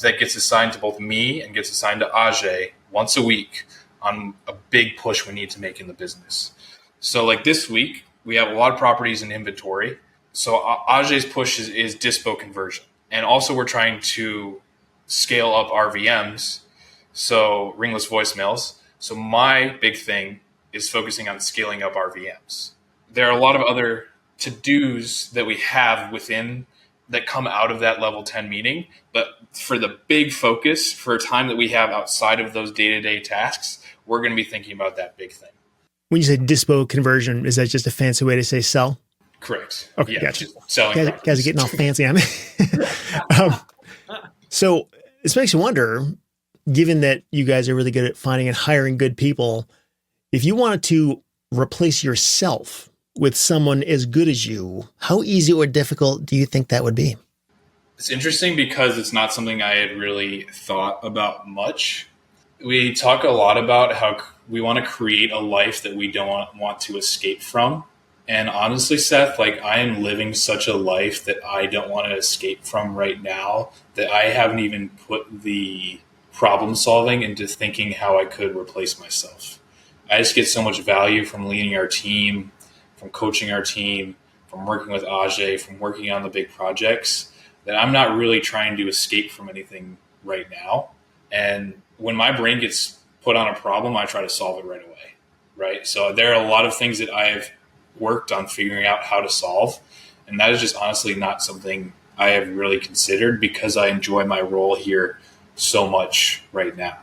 that gets assigned to both me and gets assigned to Ajay once a week on a big push we need to make in the business. So like this week, we have a lot of properties in inventory. So Ajay's push is dispo conversion. And also we're trying to scale up RVMs, so ringless voicemails. So my big thing is focusing on scaling up RVMs. There are a lot of other to-dos that we have within that come out of that level 10 meeting. But for the big focus, for a time that we have outside of those day-to-day tasks, we're going to be thinking about that big thing. When you say dispo conversion, is that just a fancy way to say sell? Correct. Okay, yeah, gotcha. Selling guys are getting all fancy on me. So this makes you wonder, given that you guys are really good at finding and hiring good people, if you wanted to replace yourself with someone as good as you, how easy or difficult do you think that would be? It's interesting because it's not something I had really thought about much. We talk a lot about how we want to create a life that we don't want to escape from. And honestly, Seth, like I am living such a life that I don't want to escape from right now that I haven't even put the problem solving into thinking how I could replace myself. I just get so much value from leading our team, from coaching our team, from working with Ajay, from working on the big projects, that I'm not really trying to escape from anything right now. And when my brain gets put on a problem, I try to solve it right away, right? So there are a lot of things that I've worked on figuring out how to solve. And that is just honestly not something I have really considered because I enjoy my role here so much right now.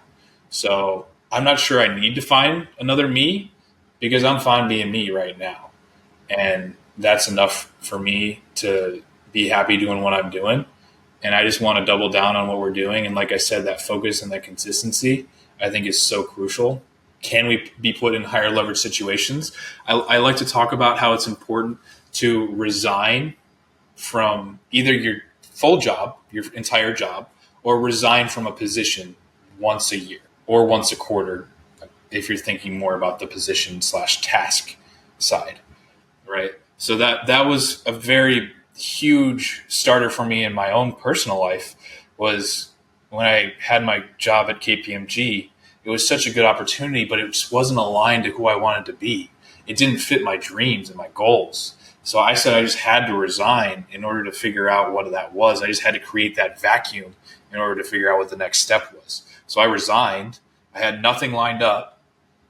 So I'm not sure I need to find another me because I'm fine being me right now. And that's enough for me to be happy doing what I'm doing. And I just want to double down on what we're doing. And like I said, that focus and that consistency, I think is so crucial. Can we be put in higher leverage situations? I like to talk about how it's important to resign from either your full job, your entire job, or resign from a position once a year or once a quarter, if you're thinking more about the position / task side, right? So that was a very huge starter for me in my own personal life. Was when I had my job at KPMG. It was such a good opportunity, but it just wasn't aligned to who I wanted to be. It didn't fit my dreams and my goals. So I said I just had to resign in order to figure out what that was. I just had to create that vacuum in order to figure out what the next step was. So I resigned. I had nothing lined up,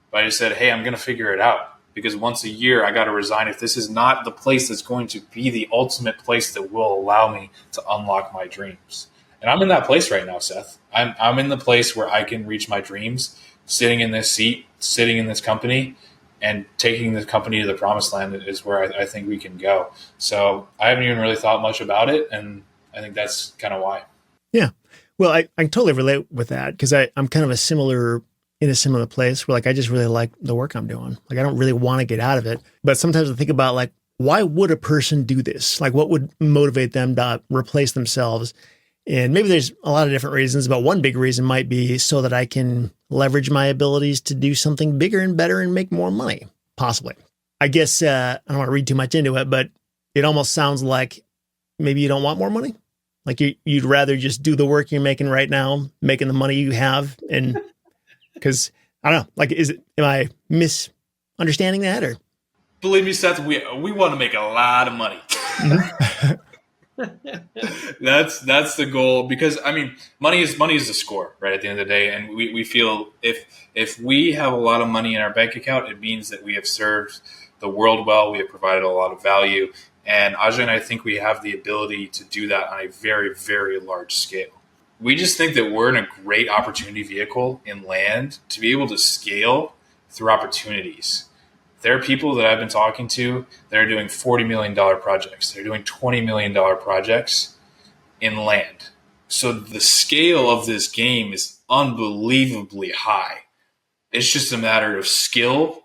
but I just said, hey, I'm going to figure it out because once a year I got to resign if this is not the place that's going to be the ultimate place that will allow me to unlock my dreams. And I'm in that place right now, Seth. I'm in the place where I can reach my dreams, sitting in this seat, sitting in this company, and taking the company to the promised land is where I think we can go. So I haven't even really thought much about it, and I think that's kind of why. Yeah. Well, I totally relate with that because I'm kind of in a similar place where like I just really like the work I'm doing. Like I don't really want to get out of it. But sometimes I think about like, why would a person do this? Like what would motivate them to replace themselves? And maybe there's a lot of different reasons, but one big reason might be so that I can leverage my abilities to do something bigger and better and make more money, possibly. I guess I don't want to read too much into it, but it almost sounds like maybe you don't want more money. Like you'd rather just do the work you're making right now, making the money you have. And because I don't know, like, am I misunderstanding that or? Believe me, Seth, we want to make a lot of money. Mm-hmm. That's the goal, because I mean money is the score, right, at the end of the day, and we feel if we have a lot of money in our bank account, it means that we have served the world well, we have provided a lot of value, and Ajay and I think we have the ability to do that on a very, very large scale. We just think that we're in a great opportunity vehicle in land to be able to scale through opportunities. There are people that I've been talking to that are doing $40 million projects. They're doing $20 million projects in land. So the scale of this game is unbelievably high. It's just a matter of skill,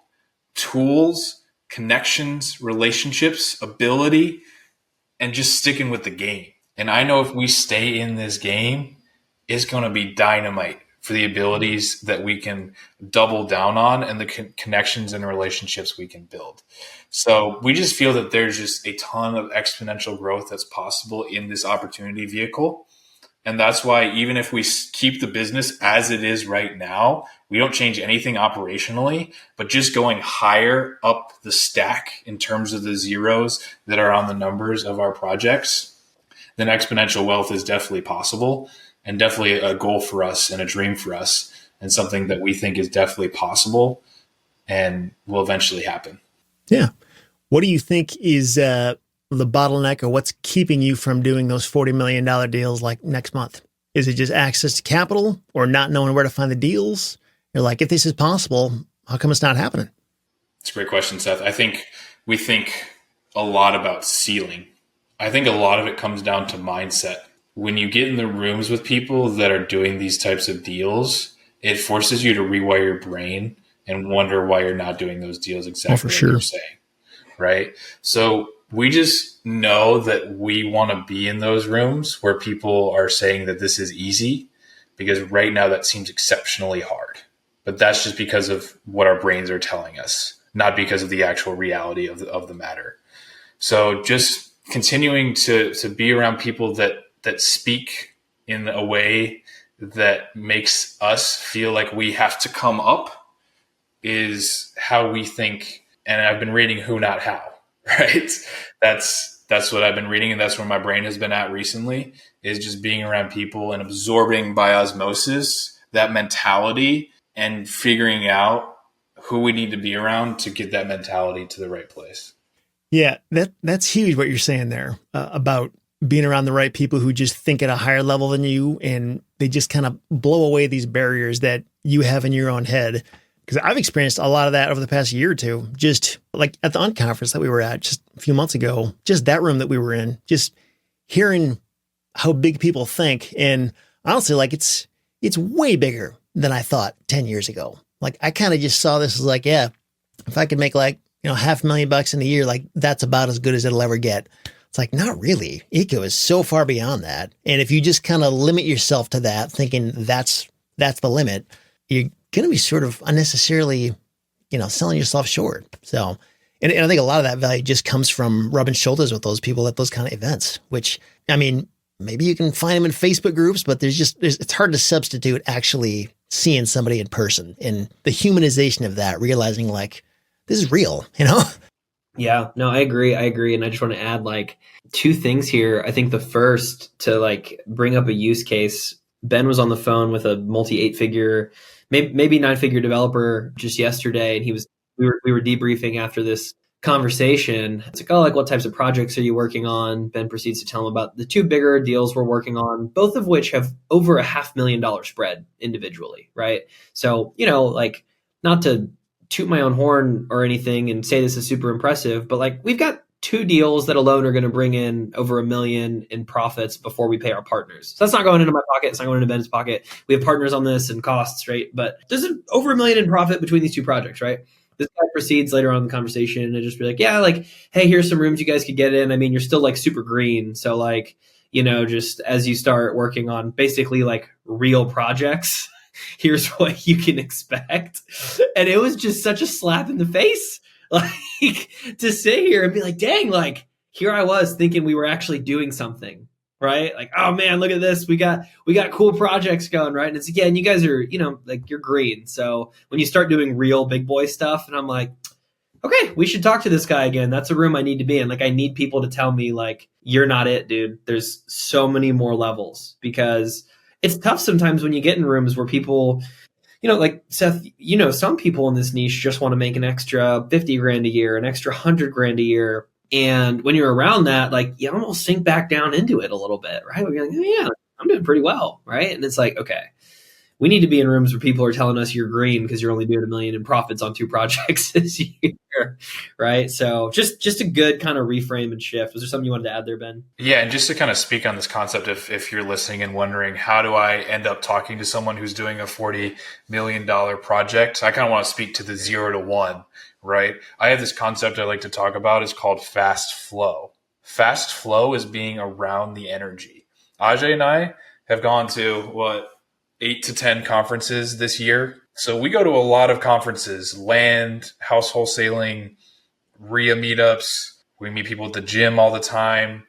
tools, connections, relationships, ability, and just sticking with the game. And I know if we stay in this game, it's going to be dynamite for the abilities that we can double down on and the connections and relationships we can build. So we just feel that there's just a ton of exponential growth that's possible in this opportunity vehicle. And that's why even if we keep the business as it is right now, we don't change anything operationally, but just going higher up the stack in terms of the zeros that are on the numbers of our projects, then exponential wealth is definitely possible. And definitely a goal for us and a dream for us, and something that we think is definitely possible and will eventually happen. Yeah. What do you think is the bottleneck, or what's keeping you from doing those $40 million deals like next month? Is it just access to capital or not knowing where to find the deals? You're like, if this is possible, how come it's not happening? It's a great question, Seth. I think we think a lot about ceiling. I think a lot of it comes down to mindset. When you get in the rooms with people that are doing these types of deals, it forces you to rewire your brain and wonder why you're not doing those deals exactly like you're saying, right? So we just know that we want to be in those rooms where people are saying that this is easy, because right now that seems exceptionally hard. But that's just because of what our brains are telling us, not because of the actual reality of the matter. So just continuing to be around people that speak in a way that makes us feel like we have to come up is how we think. And I've been reading Who Not How, right? That's what I've been reading. And that's where my brain has been at recently, is just being around people and absorbing by osmosis that mentality and figuring out who we need to be around to get that mentality to the right place. Yeah, that's huge what you're saying there about being around the right people who just think at a higher level than you, and they just kind of blow away these barriers that you have in your own head. Because I've experienced a lot of that over the past year or two, just like at the unconference that we were at just a few months ago, just that room that we were in, just hearing how big people think. And honestly, like it's way bigger than I thought 10 years ago. Like I kind of just saw this as like, yeah, if I could make like, $500,000 in a year, like that's about as good as it'll ever get. It's like, not really. Eco is so far beyond that. And if you just kind of limit yourself to that, thinking that's the limit, you're going to be sort of unnecessarily, selling yourself short. So, and I think a lot of that value just comes from rubbing shoulders with those people at those kind of events, which, I mean, maybe you can find them in Facebook groups, but it's hard to substitute actually seeing somebody in person and the humanization of that, realizing like, this is real, Yeah, no, I agree. And I just want to add like two things here. I think the first, to like bring up a use case, Ben was on the phone with a multi 8-figure, maybe 9-figure developer just yesterday. And he was we were debriefing after this conversation. It's like, oh, like what types of projects are you working on? Ben proceeds to tell him about the two bigger deals we're working on, both of which have over $500,000 spread individually, right? So, like, not to toot my own horn or anything and say this is super impressive, but like we've got two deals that alone are going to bring in over $1 million in profits before we pay our partners. So that's not going into my pocket. It's not going into Ben's pocket. We have partners on this and costs, right? But there's over $1 million in profit between these two projects, right? This guy proceeds later on in the conversation and just be like, yeah, like, hey, here's some rooms you guys could get in. I mean, you're still like super green. So like, just as you start working on basically like real projects, here's what you can expect. And it was just such a slap in the face. Like, to sit here and be like, dang, like here I was thinking we were actually doing something, right? Like, oh man, look at this. We got cool projects going, right? And it's, again, you guys are, like, you're green. So when you start doing real big boy stuff, and I'm like, okay, we should talk to this guy again. That's a room I need to be in. Like, I need people to tell me, like, you're not it, dude. There's so many more levels, because it's tough sometimes when you get in rooms where people, like Seth, some people in this niche just want to make an extra 50 grand a year, an extra 100 grand a year. And when you're around that, like, you almost sink back down into it a little bit, right? We're like, yeah, I'm doing pretty well, right? And it's like, okay, we need to be in rooms where people are telling us you're green because you're only doing $1 million in profits on 2 projects this year, right? So just a good kind of reframe and shift. Was there something you wanted to add there, Ben? Yeah, and just to kind of speak on this concept, if you're listening and wondering, how do I end up talking to someone who's doing a $40 million project? I kind of want to speak to the 0 to 1, right? I have this concept I like to talk about. It's called fast flow. Fast flow is being around the energy. Ajay and I have gone to, 8 to 10 conferences this year. So we go to a lot of conferences, land, house wholesaling, REIA meetups. We meet people at the gym all the time.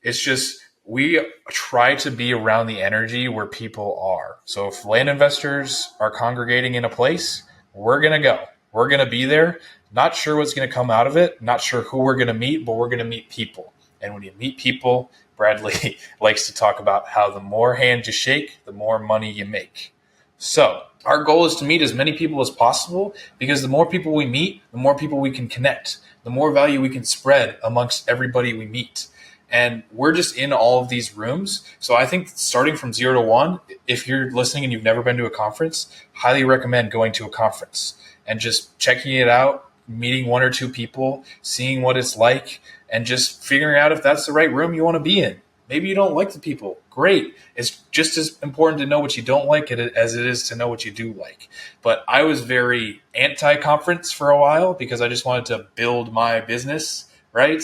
It's just, we try to be around the energy where people are. So if land investors are congregating in a place, we're going to go. We're going to be there. Not sure what's going to come out of it. Not sure who we're going to meet, but we're going to meet people. And when you meet people, Bradley likes to talk about how the more hands you shake, the more money you make. So our goal is to meet as many people as possible, because the more people we meet, the more people we can connect, the more value we can spread amongst everybody we meet. And we're just in all of these rooms. So I think starting from 0 to 1, if you're listening and you've never been to a conference, highly recommend going to a conference and just checking it out, meeting 1 or 2 people, seeing what it's like, and just figuring out if that's the right room you want to be in. Maybe you don't like the people. Great. It's just as important to know what you don't like as it is to know what you do like. But I was very anti-conference for a while because I just wanted to build my business, right?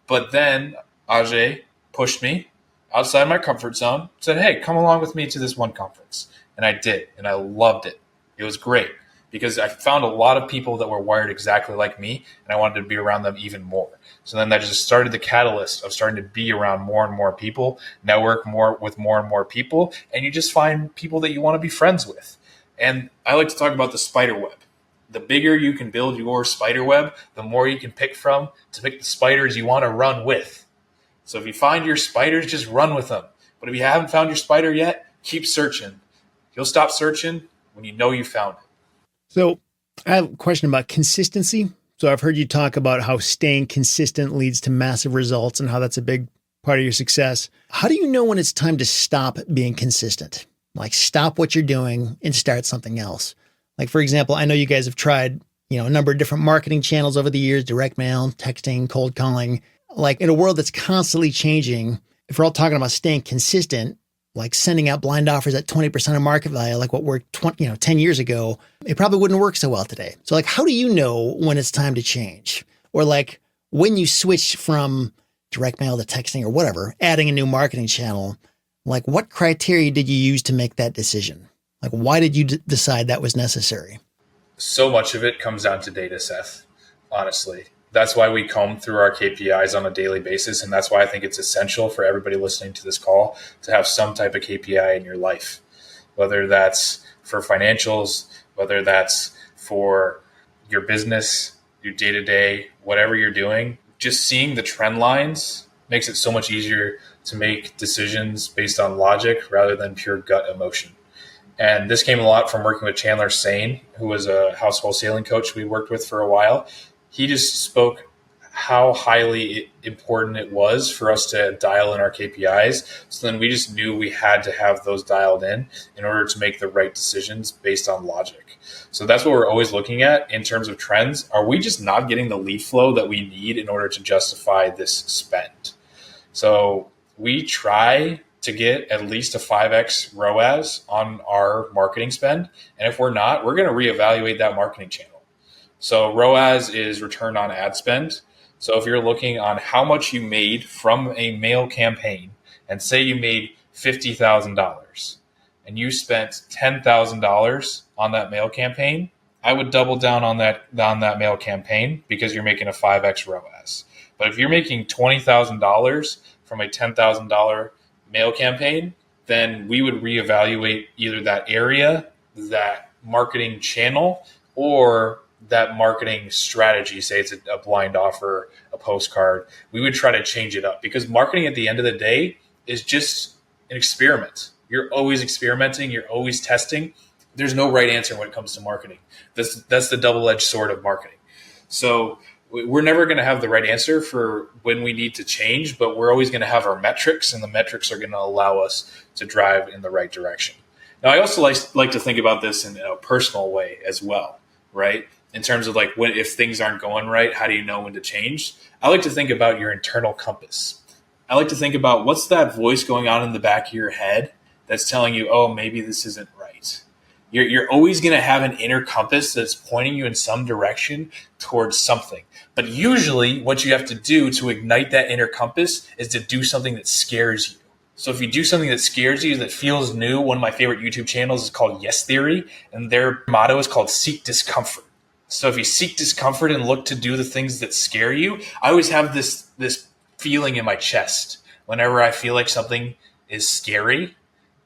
But then Ajay pushed me outside my comfort zone, said, hey, come along with me to this one conference. And I did, and I loved it. It was great because I found a lot of people that were wired exactly like me, and I wanted to be around them even more. So then that just started the catalyst of starting to be around more and more people, network more with more and more people, and you just find people that you want to be friends with. And I like to talk about the spider web. The bigger you can build your spider web, the more you can pick from to pick the spiders you want to run with. So if you find your spiders, just run with them. But if you haven't found your spider yet, keep searching. You'll stop searching when you know you found it. So I have a question about consistency. So I've heard you talk about how staying consistent leads to massive results and how that's a big part of your success. How do you know when it's time to stop being consistent? Like, stop what you're doing and start something else. Like, for example, I know you guys have tried, a number of different marketing channels over the years, direct mail, texting, cold calling. Like, in a world that's constantly changing, if we're all talking about staying consistent, like sending out blind offers at 20% of market value, like what worked 10 years ago, it probably wouldn't work so well today. So like, how do you know when it's time to change? Or like when you switch from direct mail to texting or whatever, adding a new marketing channel, like what criteria did you use to make that decision? Like, why did you decide that was necessary? So much of it comes down to data, Seth, honestly. That's why we comb through our KPIs on a daily basis. And that's why I think it's essential for everybody listening to this call to have some type of KPI in your life, whether that's for financials, whether that's for your business, your day-to-day, whatever you're doing. Just seeing the trend lines makes it so much easier to make decisions based on logic rather than pure gut emotion. And this came a lot from working with Chandler Sane, who was a house wholesaling coach we worked with for a while. He just spoke how highly important it was for us to dial in our KPIs. So then we just knew we had to have those dialed in order to make the right decisions based on logic. So that's what we're always looking at in terms of trends. Are we just not getting the lead flow that we need in order to justify this spend? So we try to get at least a 5x ROAS on our marketing spend. And if we're not, we're going to reevaluate that marketing channel. So ROAS is return on ad spend. So if you're looking on how much you made from a mail campaign, and say you made $50,000 and you spent $10,000 on that mail campaign, I would double down on that mail campaign because you're making a 5x ROAS. But if you're making $20,000 from a $10,000 mail campaign, then we would reevaluate either that area, that marketing channel, or that marketing strategy. Say it's a blind offer, a postcard. We would try to change it up because marketing at the end of the day is just an experiment. You're always experimenting. You're always testing. There's no right answer when it comes to marketing. That's the double-edged sword of marketing. So we're never going to have the right answer for when we need to change, but we're always going to have our metrics, and the metrics are going to allow us to drive in the right direction. Now, I also like to think about this in a personal way as well, right? In terms of like, if things aren't going right, how do you know when to change? I like to think about your internal compass. I like to think about what's that voice going on in the back of your head that's telling you, oh, maybe this isn't right. You're always going to have an inner compass that's pointing you in some direction towards something. But usually what you have to do to ignite that inner compass is to do something that scares you. So if you do something that scares you, that feels new, one of my favorite YouTube channels is called Yes Theory, and their motto is called Seek Discomfort. So if you seek discomfort and look to do the things that scare you, I always have this feeling in my chest whenever I feel like something is scary,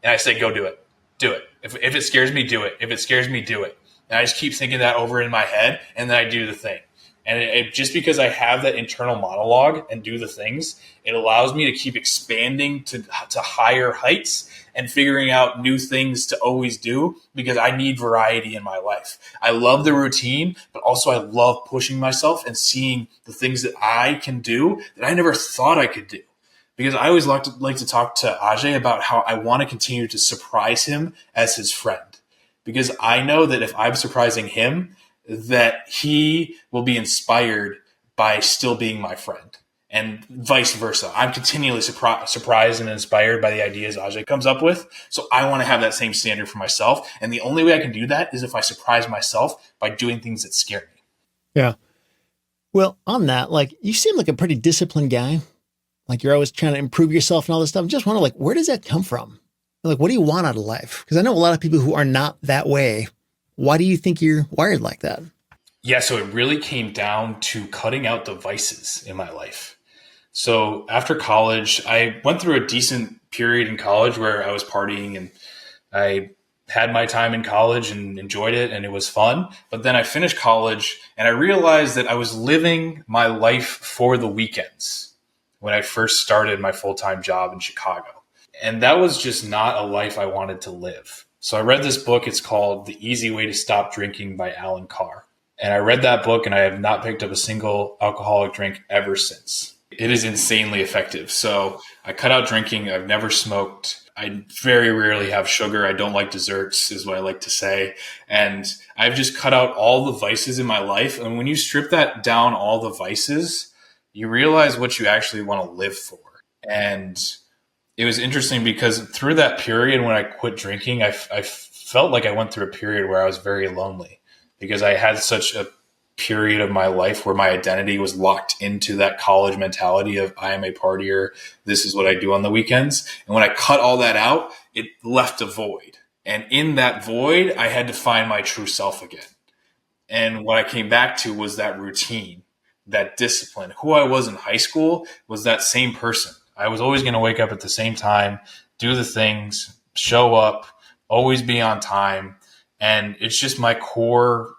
and I say, go do it. Do it. If it scares me, do it. If it scares me, do it. And I just keep thinking that over in my head, and then I do the thing. And it just because I have that internal monologue and do the things, it allows me to keep expanding to higher heights and figuring out new things to always do because I need variety in my life. I love the routine, but also I love pushing myself and seeing the things that I can do that I never thought I could do. Because I always like to talk to Ajay about how I want to continue to surprise him as his friend. Because I know that if I'm surprising him, that he will be inspired by still being my friend, and vice versa. I'm continually surprised and inspired by the ideas Ajay comes up with. So I want to have that same standard for myself. And the only way I can do that is if I surprise myself by doing things that scare me. Yeah. Well, on that, like, you seem like a pretty disciplined guy. Like, you're always trying to improve yourself and all this stuff. I just wonder, like, where does that come from? Like, what do you want out of life? Because I know a lot of people who are not that way. Why do you think you're wired like that? Yeah, so it really came down to cutting out the vices in my life. So after college, I went through a decent period in college where I was partying, and I had my time in college and enjoyed it, and it was fun. But then I finished college, and I realized that I was living my life for the weekends when I first started my full-time job in Chicago. And that was just not a life I wanted to live. So I read this book. It's called The Easy Way to Stop Drinking by Alan Carr. And I read that book, and I have not picked up a single alcoholic drink ever since. It is insanely effective. So I cut out drinking. I've never smoked. I very rarely have sugar. I don't like desserts, is what I like to say. And I've just cut out all the vices in my life. And when you strip that down, all the vices, you realize what you actually want to live for. And it was interesting because through that period when I quit drinking, I felt like I went through a period where I was very lonely because I had such a period of my life where my identity was locked into that college mentality of I am a partier. This is what I do on the weekends. And when I cut all that out, it left a void. And in that void, I had to find my true self again. And what I came back to was that routine, that discipline. Who I was in high school was that same person. I was always going to wake up at the same time, do the things, show up, always be on time. And it's just my core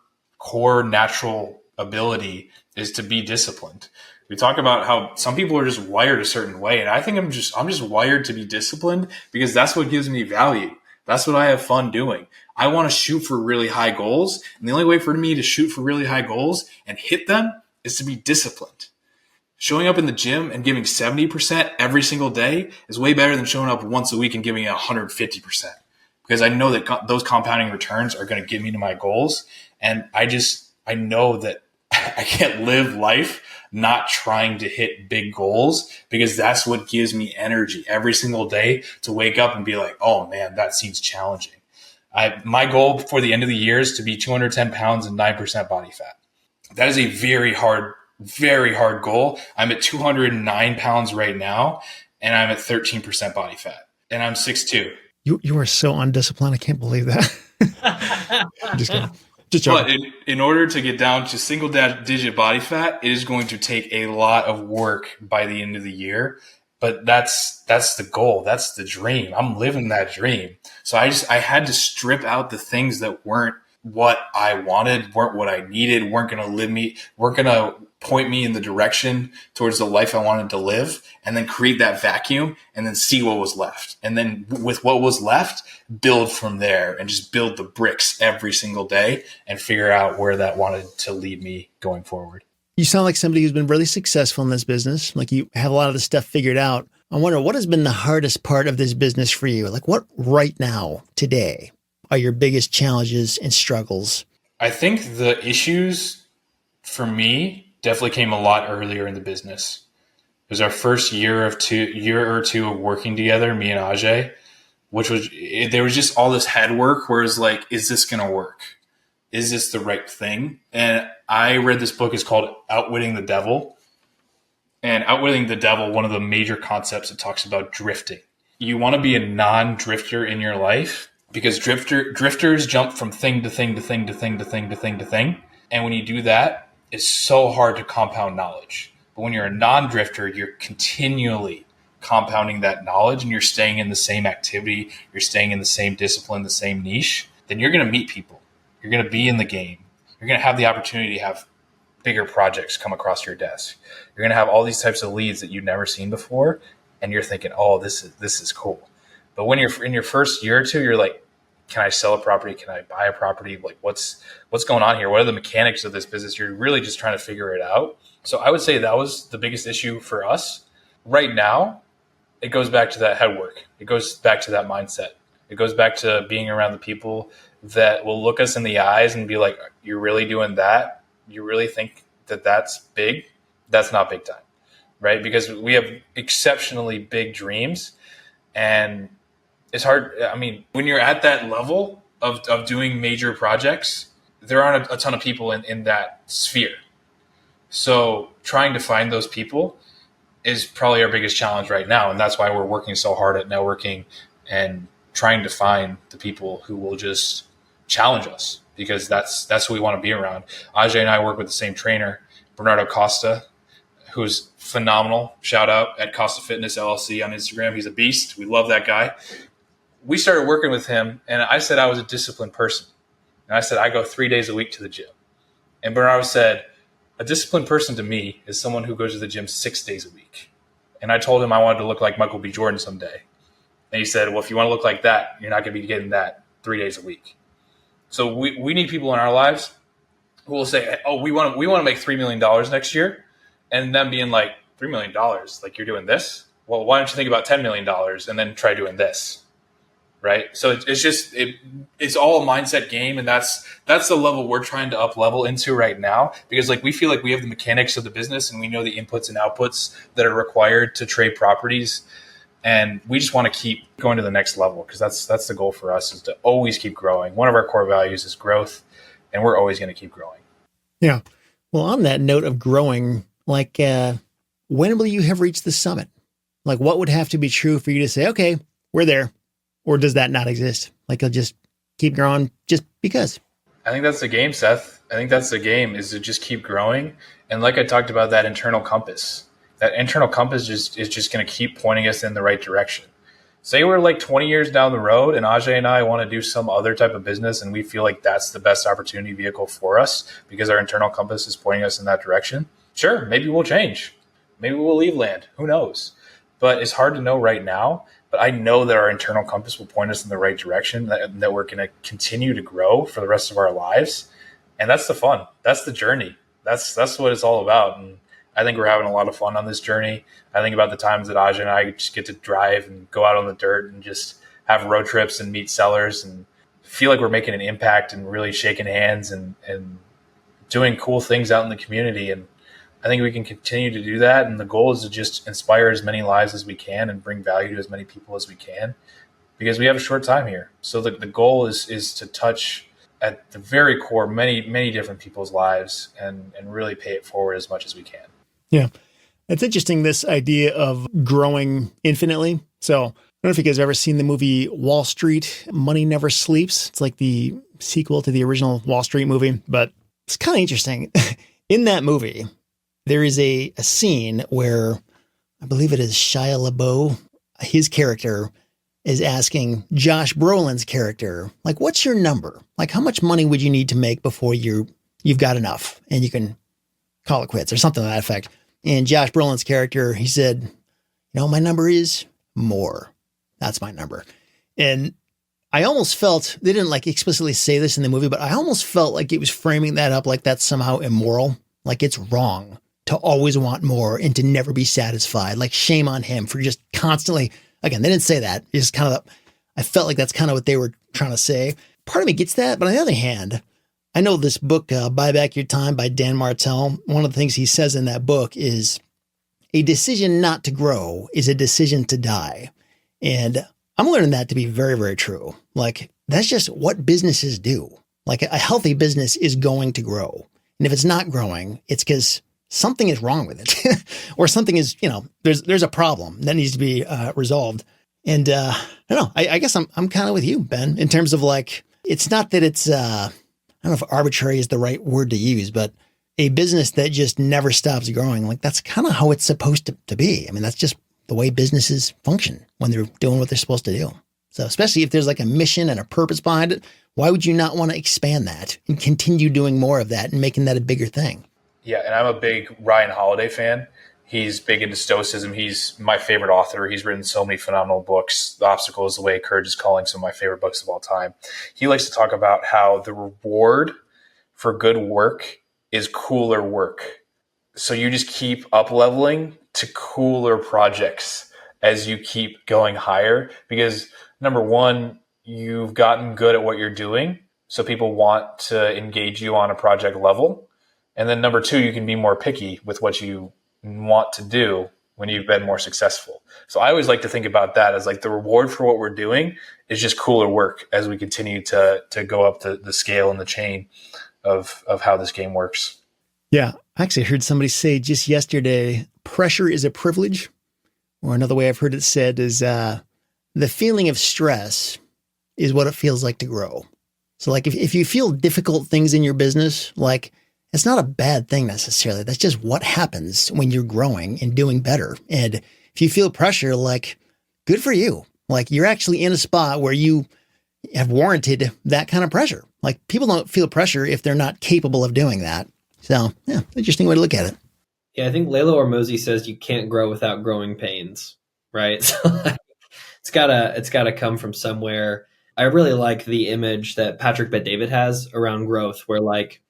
natural ability is to be disciplined. We talk about how some people are just wired a certain way. And I think I'm just wired to be disciplined because that's what gives me value. That's what I have fun doing. I want to shoot for really high goals. And the only way for me to shoot for really high goals and hit them is to be disciplined. Showing up in the gym and giving 70% every single day is way better than showing up once a week and giving 150%. Because I know that those compounding returns are going to get me to my goals. And I know that I can't live life not trying to hit big goals, because that's what gives me energy every single day to wake up and be like, oh man, that seems challenging. My goal for the end of the year is to be 210 pounds and 9% body fat. That is a very hard goal. I'm at 209 pounds right now, and I'm at 13% body fat, and I'm 6'2". You are so undisciplined. I can't believe that. I'm just kidding. But in order to get down to single digit body fat, it is going to take a lot of work by the end of the year. But that's the goal. That's the dream. I'm living that dream. So I had to strip out the things that weren't what I wanted, weren't what I needed, weren't going to point me in the direction towards the life I wanted to live, and then create that vacuum and then see what was left. And then with what was left, build from there and just build the bricks every single day and figure out where that wanted to lead me going forward. You sound like somebody who's been really successful in this business. Like you have a lot of the stuff figured out. I wonder, what has been the hardest part of this business for you? Like what right now, today, are your biggest challenges and struggles? I think the issues for me definitely came a lot earlier in the business. It was our first year or two of working together, me and Ajay, there was just all this head work where it's like, is this going to work? Is this the right thing? And I read this book. It's called Outwitting the Devil. And Outwitting the Devil, one of the major concepts, it talks about drifting. You want to be a non-drifter in your life, because drifters jump from thing to thing to thing to thing to thing to thing to thing. And when you do that, it's so hard to compound knowledge. But when you're a non-drifter, you're continually compounding that knowledge, and you're staying in the same activity, you're staying in the same discipline, the same niche, then you're going to meet people. You're going to be in the game. You're going to have the opportunity to have bigger projects come across your desk. You're going to have all these types of leads that you've never seen before, and you're thinking, oh, this is cool. But when you're in your first year or two, you're like, can I sell a property? Can I buy a property? Like what's going on here? What are the mechanics of this business? You're really just trying to figure it out. So I would say that was the biggest issue for us. Right now, it goes back to that head work. It goes back to that mindset. It goes back to being around the people that will look us in the eyes and be like, you're really doing that? You really think that that's big? That's not big time, right? Because we have exceptionally big dreams, and it's hard. I mean, when you're at that level of doing major projects, there aren't a ton of people in that sphere. So trying to find those people is probably our biggest challenge right now. And that's why we're working so hard at networking and trying to find the people who will just challenge us, because that's who we want to be around. Ajay and I work with the same trainer, Bernardo Costa, who's phenomenal. Shout out at Costa Fitness LLC on Instagram. He's a beast. We love that guy. We started working with him, and I said I was a disciplined person. And I said I go 3 days a week to the gym. And Bernardo said, a disciplined person to me is someone who goes to the gym 6 days a week. And I told him I wanted to look like Michael B. Jordan someday. And he said, well, if you want to look like that, you're not going to be getting that 3 days a week. So we need people in our lives who will say, oh, we want to make $3 million next year. And them being like, $3 million, like you're doing this? Well, why don't you think about $10 million and then try doing this? Right. So it's all a mindset game. And that's the level we're trying to up level into right now, because like we feel like we have the mechanics of the business and we know the inputs and outputs that are required to trade properties. And we just want to keep going to the next level, because that's the goal for us, is to always keep growing. One of our core values is growth, and we're always going to keep growing. Yeah. Well, on that note of growing, like when will you have reached the summit? Like what would have to be true for you to say, okay, we're there? Or does that not exist? Like you'll just keep growing just because? I think that's the game, Seth. I think that's the game, is to just keep growing. And like I talked about, that internal compass. That internal compass is just going to keep pointing us in the right direction. Say we're like 20 years down the road and Ajay and I want to do some other type of business, and we feel like that's the best opportunity vehicle for us because our internal compass is pointing us in that direction. Sure, maybe we'll change. Maybe we'll leave land. Who knows? But it's hard to know right now. But but I know that our internal compass will point us in the right direction, that we're going to continue to grow for the rest of our lives. And that's the fun. That's the journey. That's what it's all about. And I think we're having a lot of fun on this journey. I think about the times that Ajay and I just get to drive and go out on the dirt and just have road trips and meet sellers and feel like we're making an impact and really shaking hands and doing cool things out in the community. And I think we can continue to do that. And the goal is to just inspire as many lives as we can and bring value to as many people as we can, because we have a short time here. So the goal is to touch at the very core many different people's lives and really pay it forward as much as we can. Yeah. It's interesting, this idea of growing infinitely. So I don't know if you guys have ever seen the movie Wall Street, Money Never Sleeps. It's like the sequel to the original Wall Street movie, but it's kind of interesting. In that movie, there is a scene where I believe it is Shia LaBeouf, his character, is asking Josh Brolin's character, like, what's your number? Like, how much money would you need to make before you've got enough and you can call it quits or something to that effect? And Josh Brolin's character, he said, my number is more. That's my number. And I almost felt, they didn't like explicitly say this in the movie, but I almost felt like it was framing that up like that's somehow immoral. Like it's wrong to always want more and to never be satisfied. Like shame on him for just constantly, again, they didn't say that. It's kind of, I felt like that's kind of what they were trying to say. Part of me gets that, but on the other hand, I know this book, Buy Back Your Time by Dan Martell. One of the things he says in that book is a decision not to grow is a decision to die. And I'm learning that to be very, very true. Like that's just what businesses do. Like a healthy business is going to grow. And if it's not growing, it's because something is wrong with it or something is, there's a problem that needs to be resolved. And I don't know, I guess I'm kind of with you, Ben, in terms of like, it's not that it's, I don't know if arbitrary is the right word to use, but a business that just never stops growing, like that's kind of how it's supposed to be. I mean, that's just the way businesses function when they're doing what they're supposed to do. So especially if there's like a mission and a purpose behind it, why would you not want to expand that and continue doing more of that and making that a bigger thing? Yeah, and I'm a big Ryan Holiday fan. He's big into Stoicism. He's my favorite author. He's written so many phenomenal books. The Obstacle is the Way, Courage is Calling, some of my favorite books of all time. He likes to talk about how the reward for good work is cooler work. So you just keep up-leveling to cooler projects as you keep going higher, because number one, you've gotten good at what you're doing, so people want to engage you on a project level. And then number two, you can be more picky with what you want to do when you've been more successful. So I always like to think about that as like the reward for what we're doing is just cooler work as we continue to go up the scale and the chain of how this game works. Yeah. I actually heard somebody say just yesterday, pressure is a privilege. Or another way I've heard it said is the feeling of stress is what it feels like to grow. So like if you feel difficult things in your business, like it's not a bad thing necessarily. That's just what happens when you're growing and doing better. And if you feel pressure, like good for you. Like you're actually in a spot where you have warranted that kind of pressure. Like people don't feel pressure if they're not capable of doing that. So yeah, interesting way to look at it. Yeah, I think Layla Hormozi says you can't grow without growing pains, right? So it's gotta come from somewhere. I really like the image that Patrick Bet-David has around growth, where like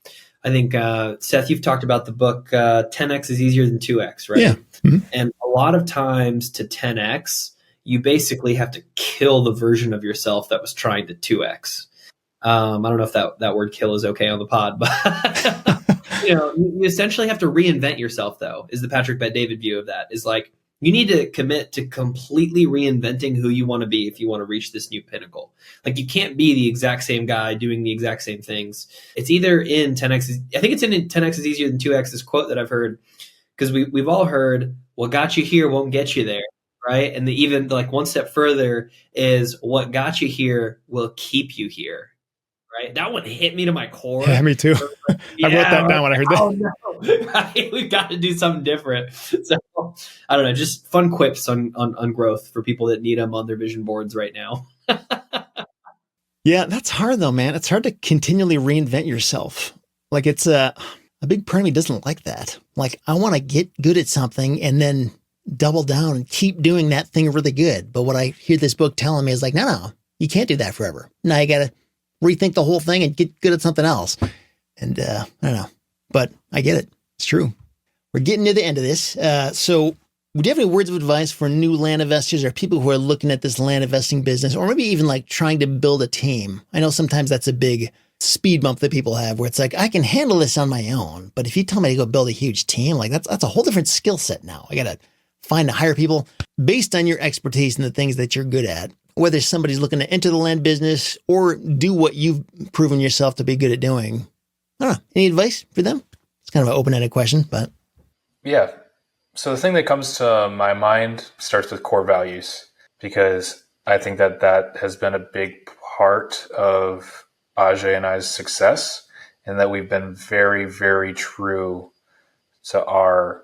I think Seth, you've talked about the book 10x is easier than 2x, right? Yeah. Mm-hmm. And a lot of times to 10x, you basically have to kill the version of yourself that was trying to 2x. I don't know if that word kill is okay on the pod, but you essentially have to reinvent yourself, though, is the Patrick Bet-David view of that. Is like you need to commit to completely reinventing who you want to be if you want to reach this new pinnacle. Like you can't be the exact same guy doing the exact same things. It's either in 10x. I think it's in 10x is easier than 2x. This quote that I've heard, because we've all heard, what got you here won't get you there. Right. And even like one step further is what got you here will keep you here. Right. That one hit me to my core. Yeah, me too. I wrote that down when I heard that. Oh, no. Right? We've got to do something different. So I don't know, just fun quips on growth for people that need them on their vision boards right now. Yeah, that's hard though, man. It's hard to continually reinvent yourself. Like it's a big part of me doesn't like that. Like I want to get good at something and then double down and keep doing that thing really good. But what I hear this book telling me is like, no, you can't do that forever. Now you got to rethink the whole thing and get good at something else. And I don't know, but I get it. It's true. We're getting to the end of this. So would you have any words of advice for new land investors or people who are looking at this land investing business, or maybe even like trying to build a team? I know sometimes that's a big speed bump that people have where it's like, I can handle this on my own. But if you tell me to go build a huge team, like that's a whole different skill set now. I got to find and hire people based on your expertise and the things that you're good at, whether somebody's looking to enter the land business or do what you've proven yourself to be good at doing. I don't know. Any advice for them? It's kind of an open-ended question, but. Yeah. So the thing that comes to my mind starts with core values, because I think that has been a big part of Ajay and I's success, and that we've been very, very true to our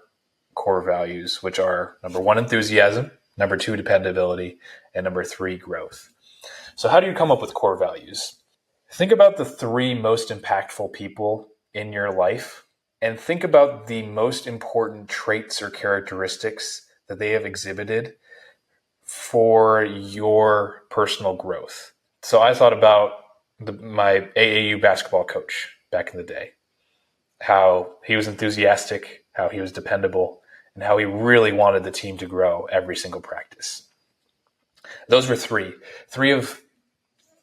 core values, which are number 1, enthusiasm, number 2, dependability, and number 3, growth. So how do you come up with core values? Think about the 3 most impactful people in your life, and think about the most important traits or characteristics that they have exhibited for your personal growth. So I thought about my AAU basketball coach back in the day, how he was enthusiastic, how he was dependable, and how he really wanted the team to grow every single practice. Those were three of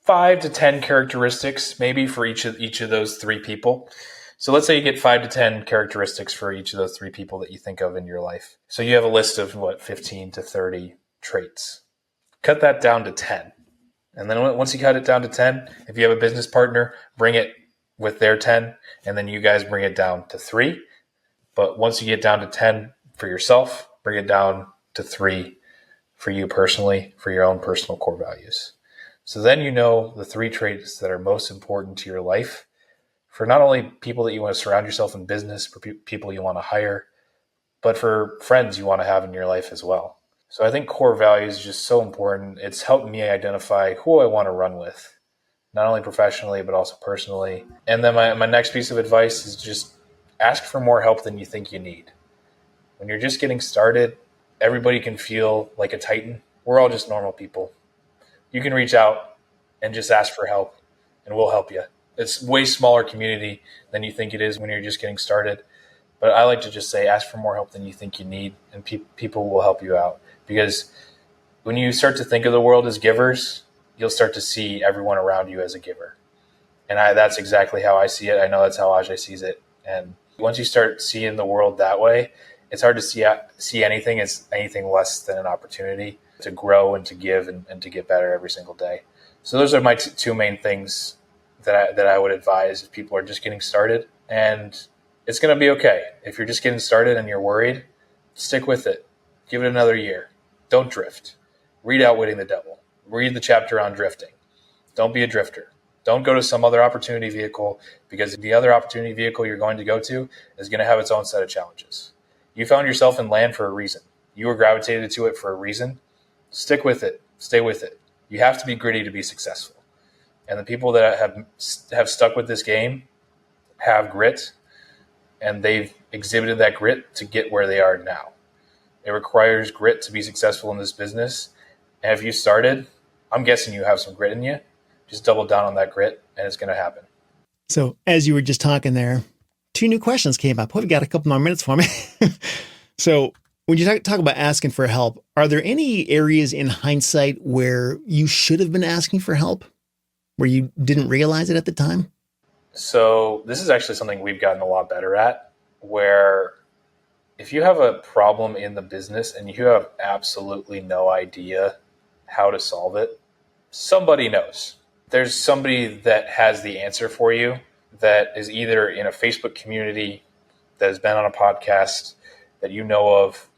5 to 10 characteristics, maybe for each of those 3 people. So let's say you get 5 to 10 characteristics for each of those 3 people that you think of in your life. So you have a list of 15 to 30 traits. Cut that down to 10. And then once you cut it down to 10, if you have a business partner, bring it with their 10, and then you guys bring it down to 3. But once you get down to 10 for yourself, bring it down to 3 for you personally, for your own personal core values. So then you know the 3 traits that are most important to your life, for not only people that you want to surround yourself in business, for people you want to hire, but for friends you want to have in your life as well. So I think core values is just so important. It's helped me identify who I want to run with, not only professionally, but also personally. And then my next piece of advice is just ask for more help than you think you need. When you're just getting started, everybody can feel like a titan. We're all just normal people. You can reach out and just ask for help, and we'll help you. It's way smaller community than you think it is when you're just getting started. But I like to just say, ask for more help than you think you need, and people will help you out. Because when you start to think of the world as givers, you'll start to see everyone around you as a giver. And that's exactly how I see it. I know that's how Ajay sees it. And once you start seeing the world that way, it's hard to see anything as anything less than an opportunity to grow and to give and to get better every single day. So those are my 2 main things that I would advise if people are just getting started. And it's going to be okay. If you're just getting started and you're worried, stick with it. Give it another year. Don't drift. Read Outwitting the Devil. Read the chapter on drifting. Don't be a drifter. Don't go to some other opportunity vehicle, because the other opportunity vehicle you're going to go to is going to have its own set of challenges. You found yourself in land for a reason. You were gravitated to it for a reason. Stick with it. Stay with it. You have to be gritty to be successful. And the people that have stuck with this game have grit, and they've exhibited that grit to get where they are now. It requires grit to be successful in this business. And if you started, I'm guessing you have some grit in you. Just double down on that grit, and it's going to happen. So as you were just talking there, 2 new questions came up. Hope you got a couple more minutes for me. So when you talk about asking for help, are there any areas in hindsight where you should have been asking for help, where you didn't realize it at the time? So this is actually something we've gotten a lot better at, where if you have a problem in the business and you have absolutely no idea how to solve it, somebody knows. There's somebody that has the answer for you, that is either in a Facebook community, that has been on a podcast that you know of,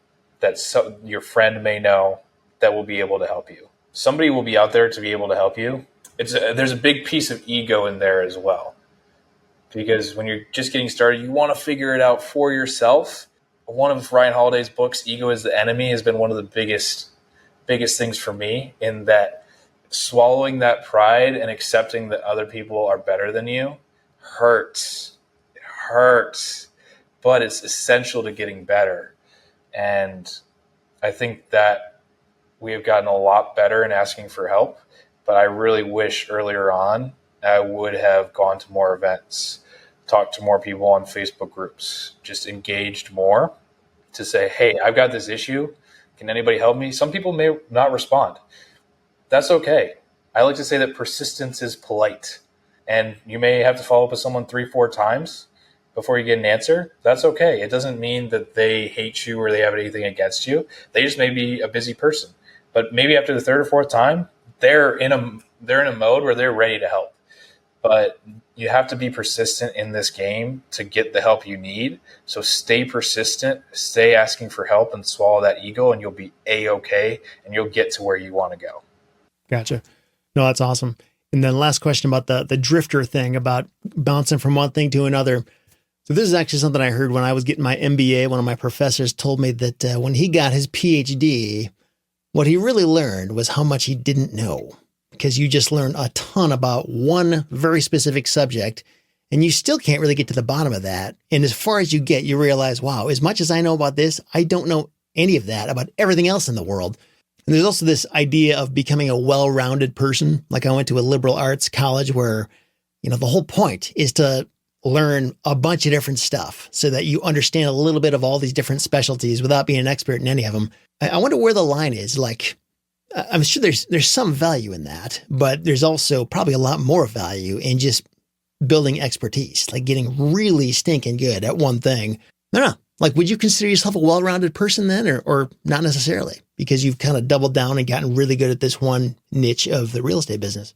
that your friend may know, that will be able to help you. Somebody will be out there to be able to help you. There's a big piece of ego in there as well. Because when you're just getting started, you want to figure it out for yourself. One of Ryan Holiday's books, Ego is the Enemy, has been one of the biggest things for me, in that swallowing that pride and accepting that other people are better than you hurts. It hurts, but it's essential to getting better. And I think that we have gotten a lot better in asking for help, but I really wish earlier on I would have gone to more events, talked to more people on Facebook groups, just engaged more to say, hey, I've got this issue. Can anybody help me? Some people may not respond. That's okay. I like to say that persistence is polite, and you may have to follow up with someone 3-4 times before you get an answer. That's okay. It doesn't mean that they hate you or they have anything against you. They just may be a busy person. But maybe after the third or fourth time, they're in a mode where they're ready to help. But you have to be persistent in this game to get the help you need. So stay persistent, stay asking for help, and swallow that ego, and you'll be A-okay, and you'll get to where you want to go. Gotcha. No, that's awesome. And then last question about the drifter thing, about bouncing from one thing to another. So this is actually something I heard when I was getting my MBA. One of my professors told me that when he got his PhD, what he really learned was how much he didn't know, because you just learn a ton about one very specific subject, and you still can't really get to the bottom of that. And as far as you get, you realize, wow, as much as I know about this, I don't know any of that about everything else in the world. And there's also this idea of becoming a well-rounded person. Like, I went to a liberal arts college where, the whole point is to learn a bunch of different stuff so that you understand a little bit of all these different specialties without being an expert in any of them. I wonder where the line is. Like, I'm sure there's some value in that, but there's also probably a lot more value in just building expertise, like getting really stinking good at one thing. I don't know. Like, would you consider yourself a well-rounded person then, or not necessarily, because you've kind of doubled down and gotten really good at this one niche of the real estate business?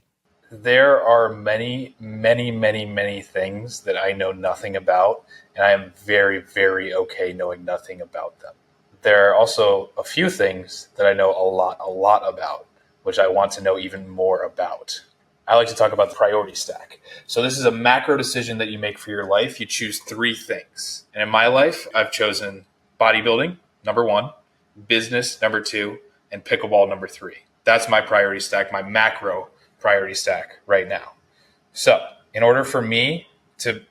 There are many, many, many, many things that I know nothing about, and I am very, very okay knowing nothing about them. There are also a few things that I know a lot about, which I want to know even more about. I like to talk about the priority stack. So this is a macro decision that you make for your life. You choose 3 things. And in my life, I've chosen bodybuilding, number 1, business, number 2, and pickleball, number 3. That's my priority stack, my macro priority stack right now. So in order for me to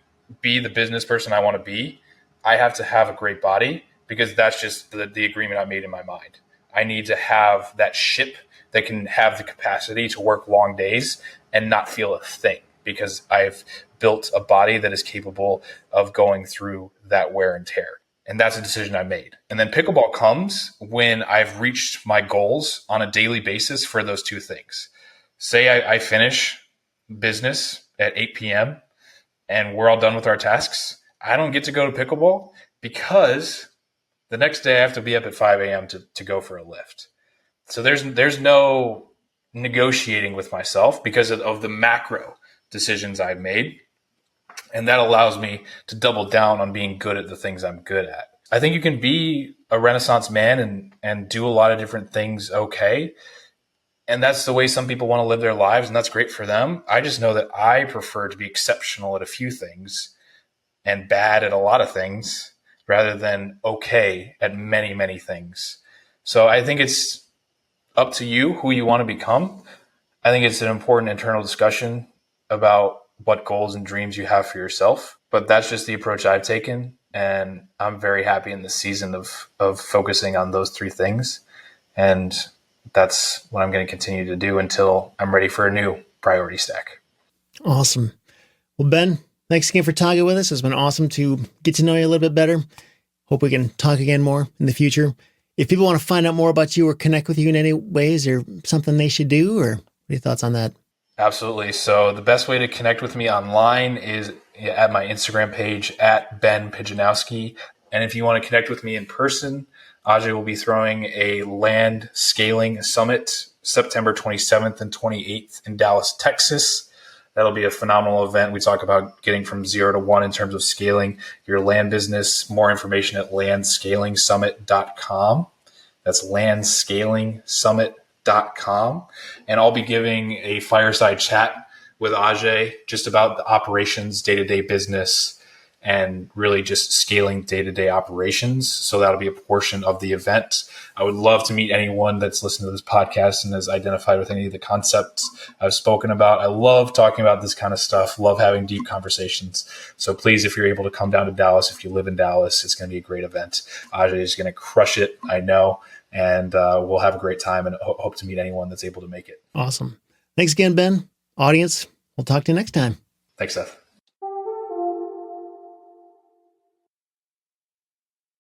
be the business person I want to be, I have to have a great body, because that's just the agreement I made in my mind. I need to have that ship that can have the capacity to work long days and not feel a thing, because I've built a body that is capable of going through that wear and tear. And that's a decision I made. And then pickleball comes when I've reached my goals on a daily basis for those 2 things. Say I finish business at 8 p.m. and we're all done with our tasks. I don't get to go to pickleball because the next day I have to be up at 5 a.m. to go for a lift. So there's no negotiating with myself because of the macro decisions I've made. And that allows me to double down on being good at the things I'm good at. I think you can be a Renaissance man and do a lot of different things okay. And that's the way some people want to live their lives, and that's great for them. I just know that I prefer to be exceptional at a few things and bad at a lot of things rather than okay at many, many things. So I think it's up to you who you want to become. I think it's an important internal discussion about what goals and dreams you have for yourself. But that's just the approach I've taken. And I'm very happy in this season of focusing on those 3 things. And that's what I'm going to continue to do until I'm ready for a new priority stack. Awesome. Well, Ben, thanks again for talking with us. It's been awesome to get to know you a little bit better. Hope we can talk again more in the future. If people want to find out more about you or connect with you in any ways, or something they should do, or what are your thoughts on that? Absolutely. So the best way to connect with me online is at my Instagram page at Ben Pijanowski. And if you want to connect with me in person, Ajay will be throwing a land scaling summit September 27th and 28th in Dallas, Texas. That'll be a phenomenal event. We talk about getting from 0 to 1 in terms of scaling your land business. More information at landscalingsummit.com. That's landscalingsummit.com. And I'll be giving a fireside chat with Ajay just about the operations, day-to-day business, and really just scaling day-to-day operations. So that'll be a portion of the event. I would love to meet anyone that's listened to this podcast and has identified with any of the concepts I've spoken about. I love talking about this kind of stuff, love having deep conversations. So please, if you're able to come down to Dallas, if you live in Dallas, it's going to be a great event. Ajay is going to crush it, I know, and we'll have a great time and hope to meet anyone that's able to make it. Awesome. Thanks again, Ben. Audience, we'll talk to you next time. Thanks, Seth.